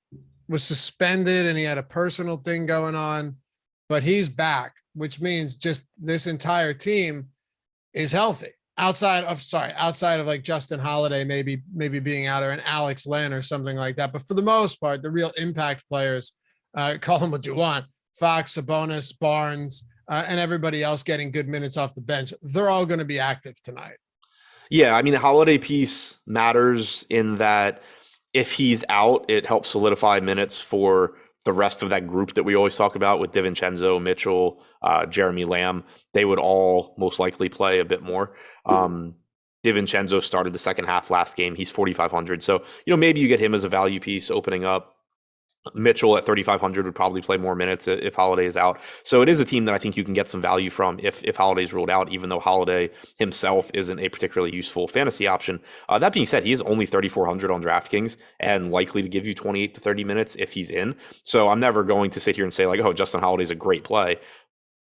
suspended and he had a personal thing going on, but he's back, which means just this entire team is healthy. Outside of like Justin Holiday, maybe being out there, and Alex Len or something like that. But for the most part, the real impact players, call them what you want, Fox, Sabonis, Barnes, and everybody else getting good minutes off the bench, they're all going to be active tonight. Yeah, I mean, the Holiday piece matters in that if he's out, it helps solidify minutes for the rest of that group that we always talk about with DiVincenzo, Mitchell, Jeremy Lamb. They would all most likely play a bit more. DiVincenzo started the second half last game. He's 4,500. So, maybe you get him as a value piece opening up. Mitchell at 3,500 would probably play more minutes if Holiday is out. So it is a team that I think you can get some value from if Holiday's ruled out, even though Holiday himself isn't a particularly useful fantasy option. That being said, he is only 3,400 on DraftKings and likely to give you 28 to 30 minutes if he's in. So I'm never going to sit here and say like, oh, Justin Holiday's a great play.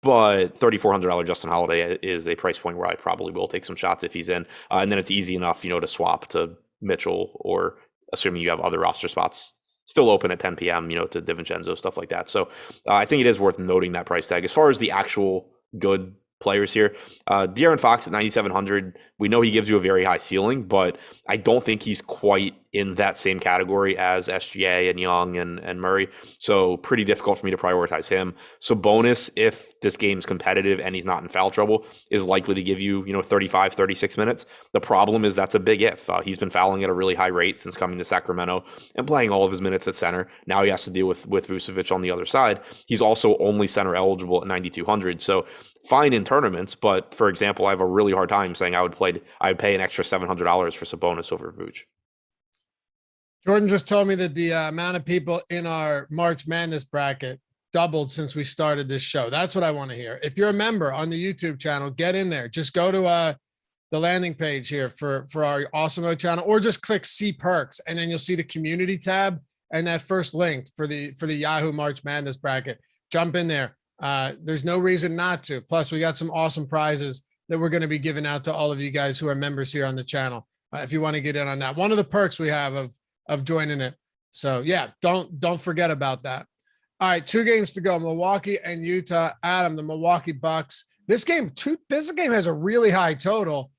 But $3,400 Justin Holiday is a price point where I probably will take some shots if he's in. And then it's easy enough, to swap to Mitchell, or assuming you have other roster spots still open at 10 p.m., to DiVincenzo, stuff like that. So I think it is worth noting that price tag. As far as the actual good players here, De'Aaron Fox at 9,700, we know he gives you a very high ceiling, but I don't think he's quite in that same category as SGA and Young and Murray. So pretty difficult for me to prioritize him. So Sabonis, if this game's competitive and he's not in foul trouble, is likely to give you, 35, 36 minutes. The problem is that's a big if. He's been fouling at a really high rate since coming to Sacramento and playing all of his minutes at center. Now he has to deal with Vucevic on the other side. He's also only center eligible at 9,200. So fine in tournaments, but for example, I have a really hard time saying I would pay an extra $700 for Sabonis over Vooch. Jordan just told me that the amount of people in our March Madness bracket doubled since we started this show. That's what I want to hear. If you're a member on the YouTube channel, get in there. Just go to the landing page here for our Awesemo channel, or just click See Perks, and then you'll see the community tab and that first link for the YAHOO March Madness bracket. Jump in there. There's no reason not to. Plus, we got some awesome prizes that we're going to be giving out to all of you guys who are members here on the channel. If you want to get in on that, one of the perks we have of joining it. So yeah, don't forget about that. All right, 2 games to go. Milwaukee and Utah. Adam, the Milwaukee Bucks. This game has a really high total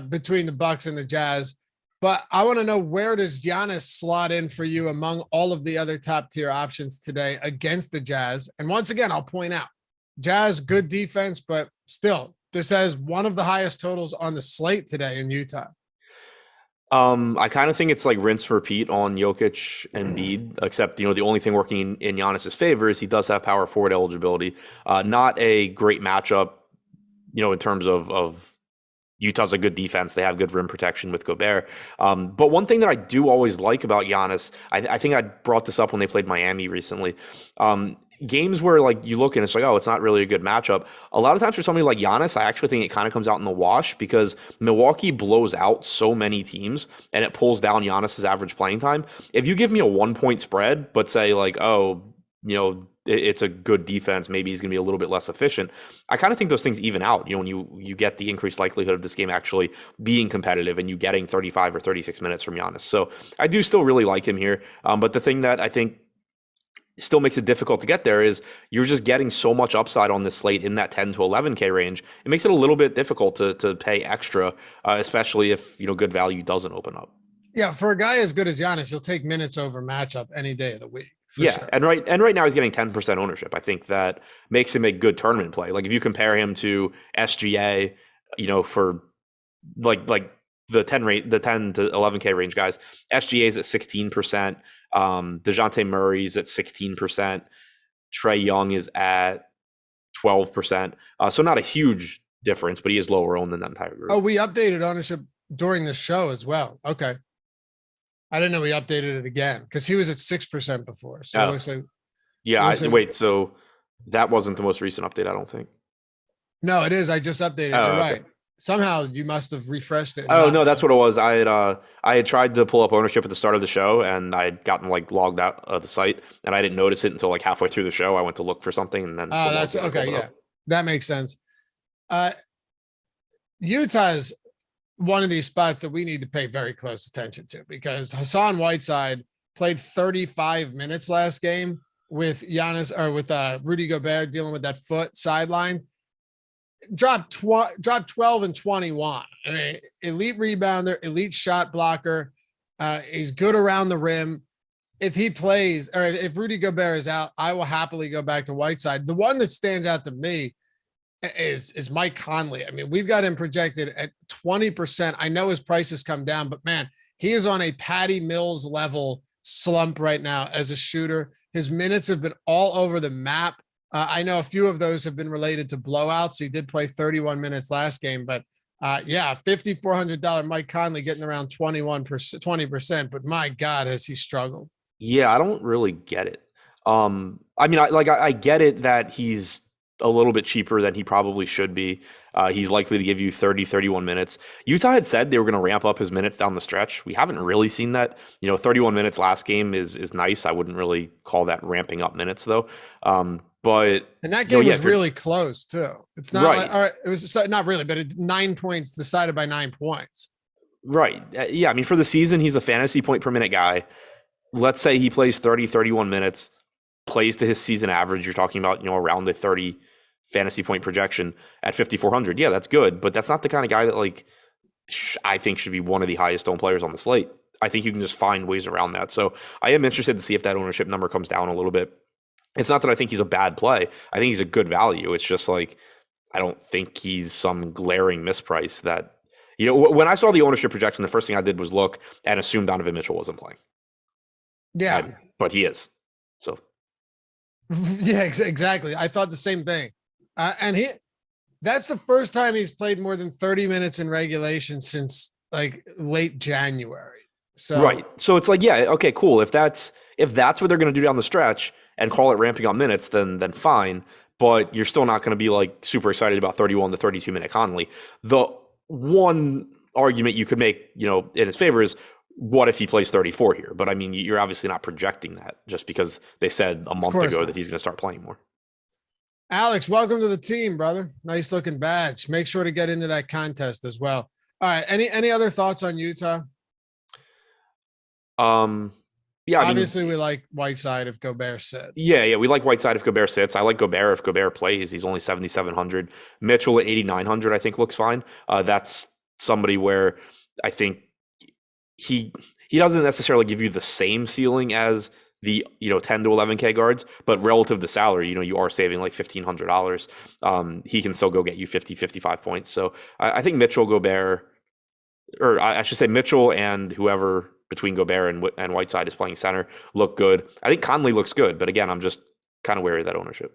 between the Bucks and the Jazz. But I want to know, where does Giannis slot in for you among all of the other top tier options today against the Jazz? And once again, I'll point out, Jazz, good defense, but still This has one of the highest totals on the slate today in Utah. I kind of think it's like rinse repeat on Jokic and Embiid, except the only thing working in Giannis's favor is he does have power forward eligibility. Not a great matchup, in terms of Utah's a good defense. They have good rim protection with Gobert. But one thing that I do always like about Giannis, I think I brought this up when they played Miami recently. Games where like you look and it's like, oh, it's not really a good matchup. A lot of times for somebody like Giannis, I actually think it kind of comes out in the wash because Milwaukee blows out so many teams and it pulls down Giannis's average playing time. If you give me a 1 point spread, but say like, oh, it's a good defense, maybe he's going to be a little bit less efficient. I kind of think those things even out, when you get the increased likelihood of this game actually being competitive and you getting 35 or 36 minutes from Giannis. So I do still really like him here. But the thing that I think still makes it difficult to get there is you're just getting so much upside on this slate in that 10 to 11K range. It makes it a little bit difficult to pay extra, especially if, good value doesn't open up. Yeah. For a guy as good as Giannis, you'll take minutes over matchup any day of the week. Yeah. Sure. And right now he's getting 10% ownership. I think that makes him a good tournament play. Like if you compare him to SGA, for like the 10 to 11K range guys, SGA is at 16%. DeJounte Murray's at 16%. Trae Young is at 12%. So not a huge difference, but he is lower owned than that entire group. Oh, we updated ownership during the show as well. Okay. I didn't know we updated it again because he was at 6% before. So it looks like. Yeah. Wait, so that wasn't the most recent update, I don't think. No, it is. I just updated it. You're okay. right. Somehow you must have refreshed it. Oh no, that's what it was. I had tried to pull up ownership at the start of the show, and I had gotten like logged out of the site, and I didn't notice it until like halfway through the show. I went to look for something, and then that's okay. Yeah, that makes sense. Utah is one of these spots that we need to pay very close attention to because Hassan Whiteside played 35 minutes last game with Giannis or with Rudy Gobert dealing with that foot sideline. Dropped 12 and 21. I mean, elite rebounder, elite shot blocker. He's good around the rim. If he plays, or if Rudy Gobert is out, I will happily go back to Whiteside. The one that stands out to me is Mike Conley. I mean, we've got him projected at 20%. I know his price has come down, but man, he is on a Patty Mills level slump right now as a shooter. His minutes have been all over the map. I know a few of those have been related to blowouts. He did play 31 minutes last game, but $5,400 Mike Conley getting around 20%, but my God, has he struggled. Yeah, I don't really get it. I mean, I get it that he's a little bit cheaper than he probably should be. He's likely to give you 30, 31 minutes. Utah had said they were going to ramp up his minutes down the stretch. We haven't really seen that. 31 minutes last game is nice. I wouldn't really call that ramping up minutes though. But that game was really close too. It's not right. All right, it was not really, but 9 points decided by 9 points. Right. Yeah. I mean, for the season, he's a fantasy point per minute guy. Let's say he plays 30, 31 minutes, plays to his season average. You're talking about, around a 30 fantasy point projection at 5,400. Yeah, that's good. But that's not the kind of guy that I think should be one of the highest owned players on the slate. I think you can just find ways around that. So I am interested to see if that ownership number comes down a little bit. It's not that I think he's a bad play. I think he's a good value. It's just I don't think he's some glaring misprice that, when I saw the ownership projection, the first thing I did was look and assume Donovan Mitchell wasn't playing. Yeah. But he is. So. Yeah, exactly. I thought the same thing. And that's the first time he's played more than 30 minutes in regulation since late January. So. Right. So it's yeah, okay, cool. If that's what they're going to do down the stretch and call it ramping on minutes, then fine. But you're still not going to be super excited about 31 to 32 minute Conley. The one argument you could make, in his favor is what if he plays 34 here? But I mean, you're obviously not projecting that just because they said a month ago that he's going to start playing more. Alex, welcome to the team, brother. Nice looking badge. Make sure to get into that contest as well. All right. Any other thoughts on Utah? Yeah, obviously we like Whiteside if Gobert sits. Yeah, we like Whiteside if Gobert sits. I like Gobert if Gobert plays. He's only 7,700. Mitchell at 8,900, I think looks fine. That's somebody where I think he doesn't necessarily give you the same ceiling as the 10 to 11K guards, but relative to salary, you are saving like $1,500. He can still go get you 50, 55 points. So I think Mitchell, Gobert, or I should say Mitchell and whoever between Gobert and Whiteside is playing center look good. I think Conley looks good, but again, I'm just kind of wary of that ownership.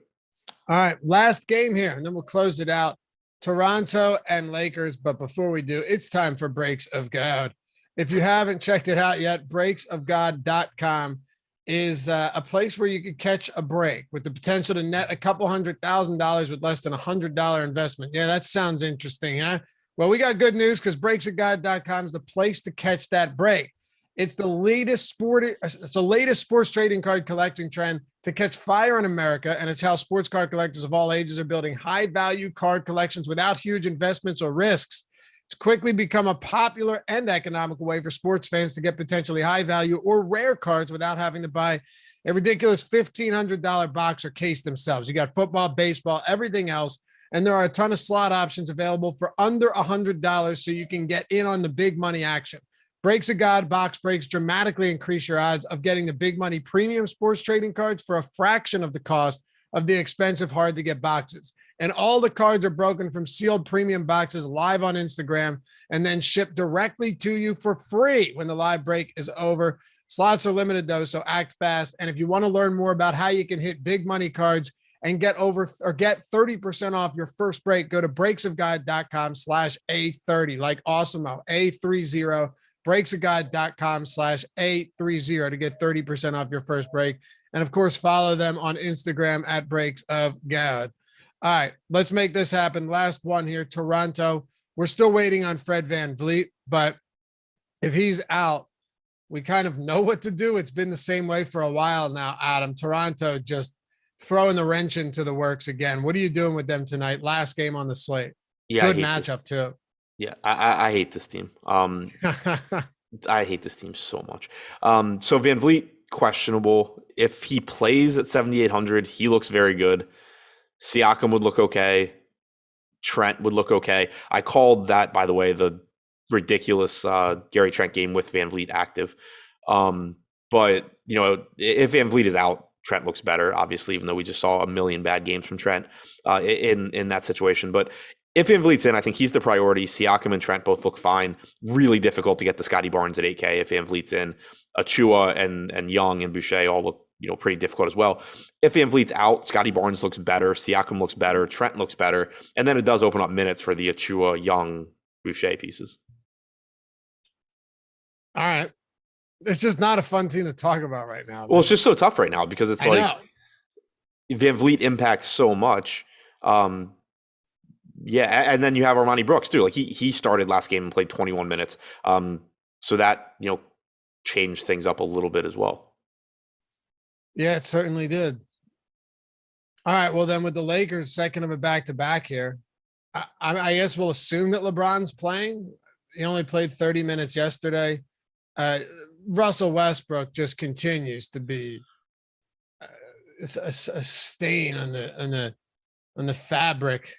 All right, last game here, and then we'll close it out. Toronto and Lakers. But before we do, it's time for Breaks of God. If you haven't checked it out yet, breaksofgod.com is a place where you could catch a break with the potential to net a couple $100,000 with less than $100 investment. Yeah, that sounds interesting, huh? Well, we got good news because breaksofgod.com is the place to catch that break. It's the latest sports trading card collecting trend to catch fire in America, and it's how sports card collectors of all ages are building high-value card collections without huge investments or risks. It's quickly become a popular and economical way for sports fans to get potentially high-value or rare cards without having to buy a ridiculous $1,500 box or case themselves. You got football, baseball, everything else, and there are a ton of slot options available for under $100 so you can get in on the big money action. Breaks of God box breaks dramatically increase your odds of getting the big money premium sports trading cards for a fraction of the cost of the expensive, hard to get boxes. And all the cards are broken from sealed premium boxes live on Instagram and then shipped directly to you for free when the live break is over. Slots are limited though, so act fast. And if you want to learn more about how you can hit big money cards and get 30% off your first break, go to breaksofgod.com/A30, like Awesemo, A30. breaksofgod.com/A30 to get 30% off your first break. And of course, follow them on Instagram at Breaks of God. All right, let's make this happen. Last one here, Toronto. We're still waiting on Fred VanVleet, but if he's out, we kind of know what to do. It's been the same way for a while now, Adam. Toronto just throwing the wrench into the works again. What are you doing with them tonight? Last game on the slate. Yeah, good matchup too. Yeah, I hate this team. I hate this team so much. So VanVleet, questionable. If he plays at 7,800, he looks very good. Siakam would look okay. Trent would look okay. I called that, by the way, the ridiculous Gary Trent game with VanVleet active. But, if VanVleet is out, Trent looks better, obviously, even though we just saw a million bad games from Trent in that situation. But if VanVleet's in, I think he's the priority. Siakam and Trent both look fine. Really difficult to get to Scotty Barnes at 8K if VanVleet's in. Achua and Young and Boucher all look pretty difficult as well. If VanVleet's out, Scotty Barnes looks better. Siakam looks better. Trent looks better. And then it does open up minutes for the Achua, Young, Boucher pieces. All right. It's just not a fun team to talk about right now. Well, it's just so tough right now because it's VanVleet impacts so much. Yeah, and then you have Armani Brooks too. Like he started last game and played 21 minutes. So that, changed things up a little bit as well. Yeah, it certainly did. All right, well then with the Lakers, second of a back-to-back here, I guess we'll assume that LeBron's playing. He only played 30 minutes yesterday. Russell Westbrook just continues to be a stain on the fabric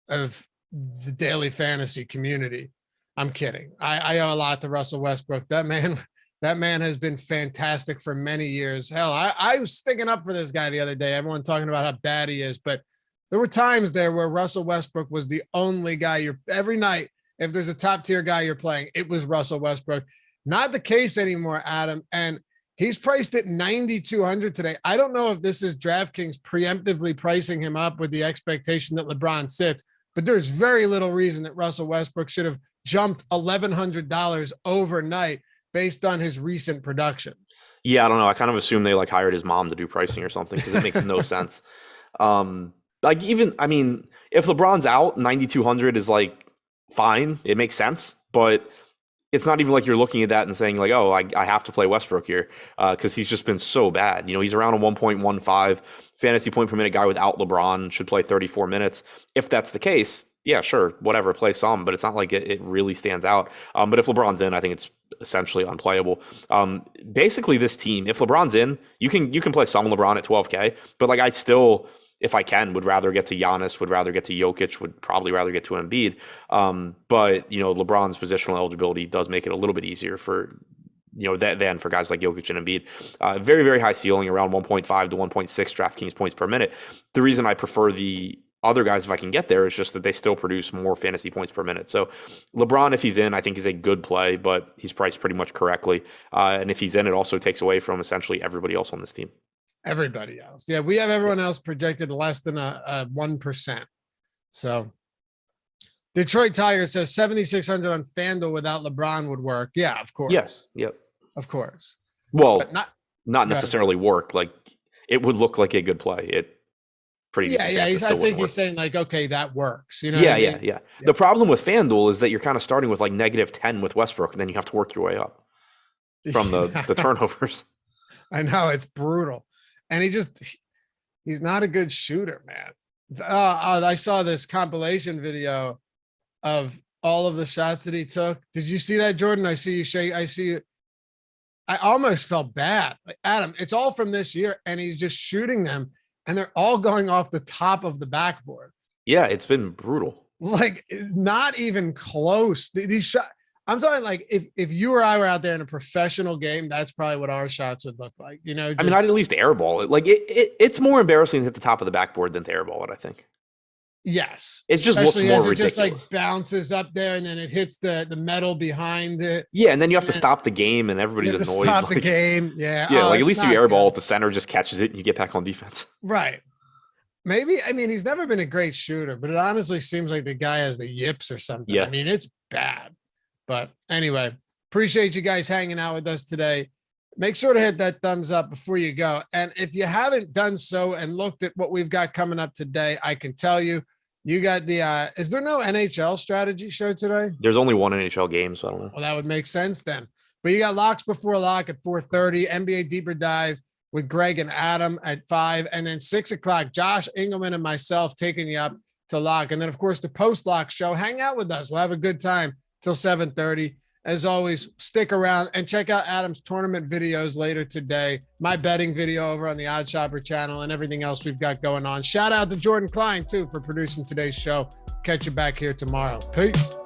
of the daily fantasy community. I'm kidding. I owe a lot to Russell Westbrook. That man has been fantastic for many years. Hell, I was sticking up for this guy the other day. Everyone talking about how bad he is, but there were times there where Russell Westbrook was the only guy every night. If there's a top tier guy you're playing, it was Russell Westbrook. Not the case anymore, Adam. And he's priced at 9,200 today. I don't know if this is DraftKings preemptively pricing him up with the expectation that LeBron sits, but there's very little reason that Russell Westbrook should have jumped $1,100 overnight based on his recent production. Yeah, I don't know. I kind of assume they hired his mom to do pricing or something because it makes no sense. If LeBron's out, 9,200 is fine. It makes sense, but it's not even like you're looking at that and saying I have to play Westbrook here because he's just been so bad. He's around a 1.15 fantasy point per minute guy without LeBron, should play 34 minutes. If that's the case, yeah, sure, whatever, play some, but it's not like it really stands out. But if LeBron's in, I think it's essentially unplayable. Basically, this team, if LeBron's in, you can play some LeBron at 12K, but I still, if I can, would rather get to Giannis, would rather get to Jokic, would probably rather get to Embiid. But LeBron's positional eligibility does make it a little bit easier for then for guys like Jokic and Embiid. Very, very high ceiling, around 1.5 to 1.6 DraftKings points per minute. The reason I prefer the other guys, if I can get there, is just that they still produce more fantasy points per minute. So LeBron, if he's in, I think is a good play, but he's priced pretty much correctly. And if he's in, it also takes away from essentially everybody else on this team. Everybody else. Yeah, we have everyone else projected less than a 1%. So Detroit Tigers says 7,600 on FanDuel without LeBron would work. Yeah, of course. Yes. Yep. Of course. Well, not necessarily work. Like, it would look like a good play. It pretty yeah. I think he's saying like, okay, that works. You know? Yeah. The problem with FanDuel is that you're kind of starting with like -10 with Westbrook, and then you have to work your way up from the turnovers. I know, it's brutal. And he's not a good shooter, man. I saw this compilation video of all of the shots that he took. Did you see that, Jordan? I see you shake. I see you. I almost felt bad. Like, Adam, it's all from this year, and he's just shooting them, and they're all going off the top of the backboard. Yeah, it's been brutal. Like, not even close. These shots. I'm talking like if you or I were out there in a professional game, that's probably what our shots would look like. You know, I mean, I'd at least airball it. Like it's more embarrassing to hit the top of the backboard than to airball it, I think. Yes. It just looks more ridiculous. It just like bounces up there and then it hits the metal behind it. Yeah, and then you have to stop the game and everybody's annoyed. Stop the game. Yeah. Yeah, like at least you airball at the center, just catches it and you get back on defense. Right. Maybe, I mean, he's never been a great shooter, but it honestly seems like the guy has the yips or something. Yeah. I mean, it's bad. But anyway, appreciate you guys hanging out with us today. Make sure to hit that thumbs up before you go. And if you haven't done so and looked at what we've got coming up today, I can tell you, you got the, is there no NHL strategy show today? There's only one NHL game, so I don't know. Well, that would make sense then. But you got Locks Before Lock at 4:30, NBA Deeper Dive with Greg and Adam at 5, and then 6 o'clock, Josh Engelman and myself taking you up to Lock. And then, of course, the Post-Lock show. Hang out with us. We'll have a good time till 7:30. As always, stick around and check out Adam's tournament videos later today, my betting video over on the Odd Shopper channel, and everything else we've got going on. Shout out to Jordan Klein, too, for producing today's show. Catch you back here tomorrow. Peace.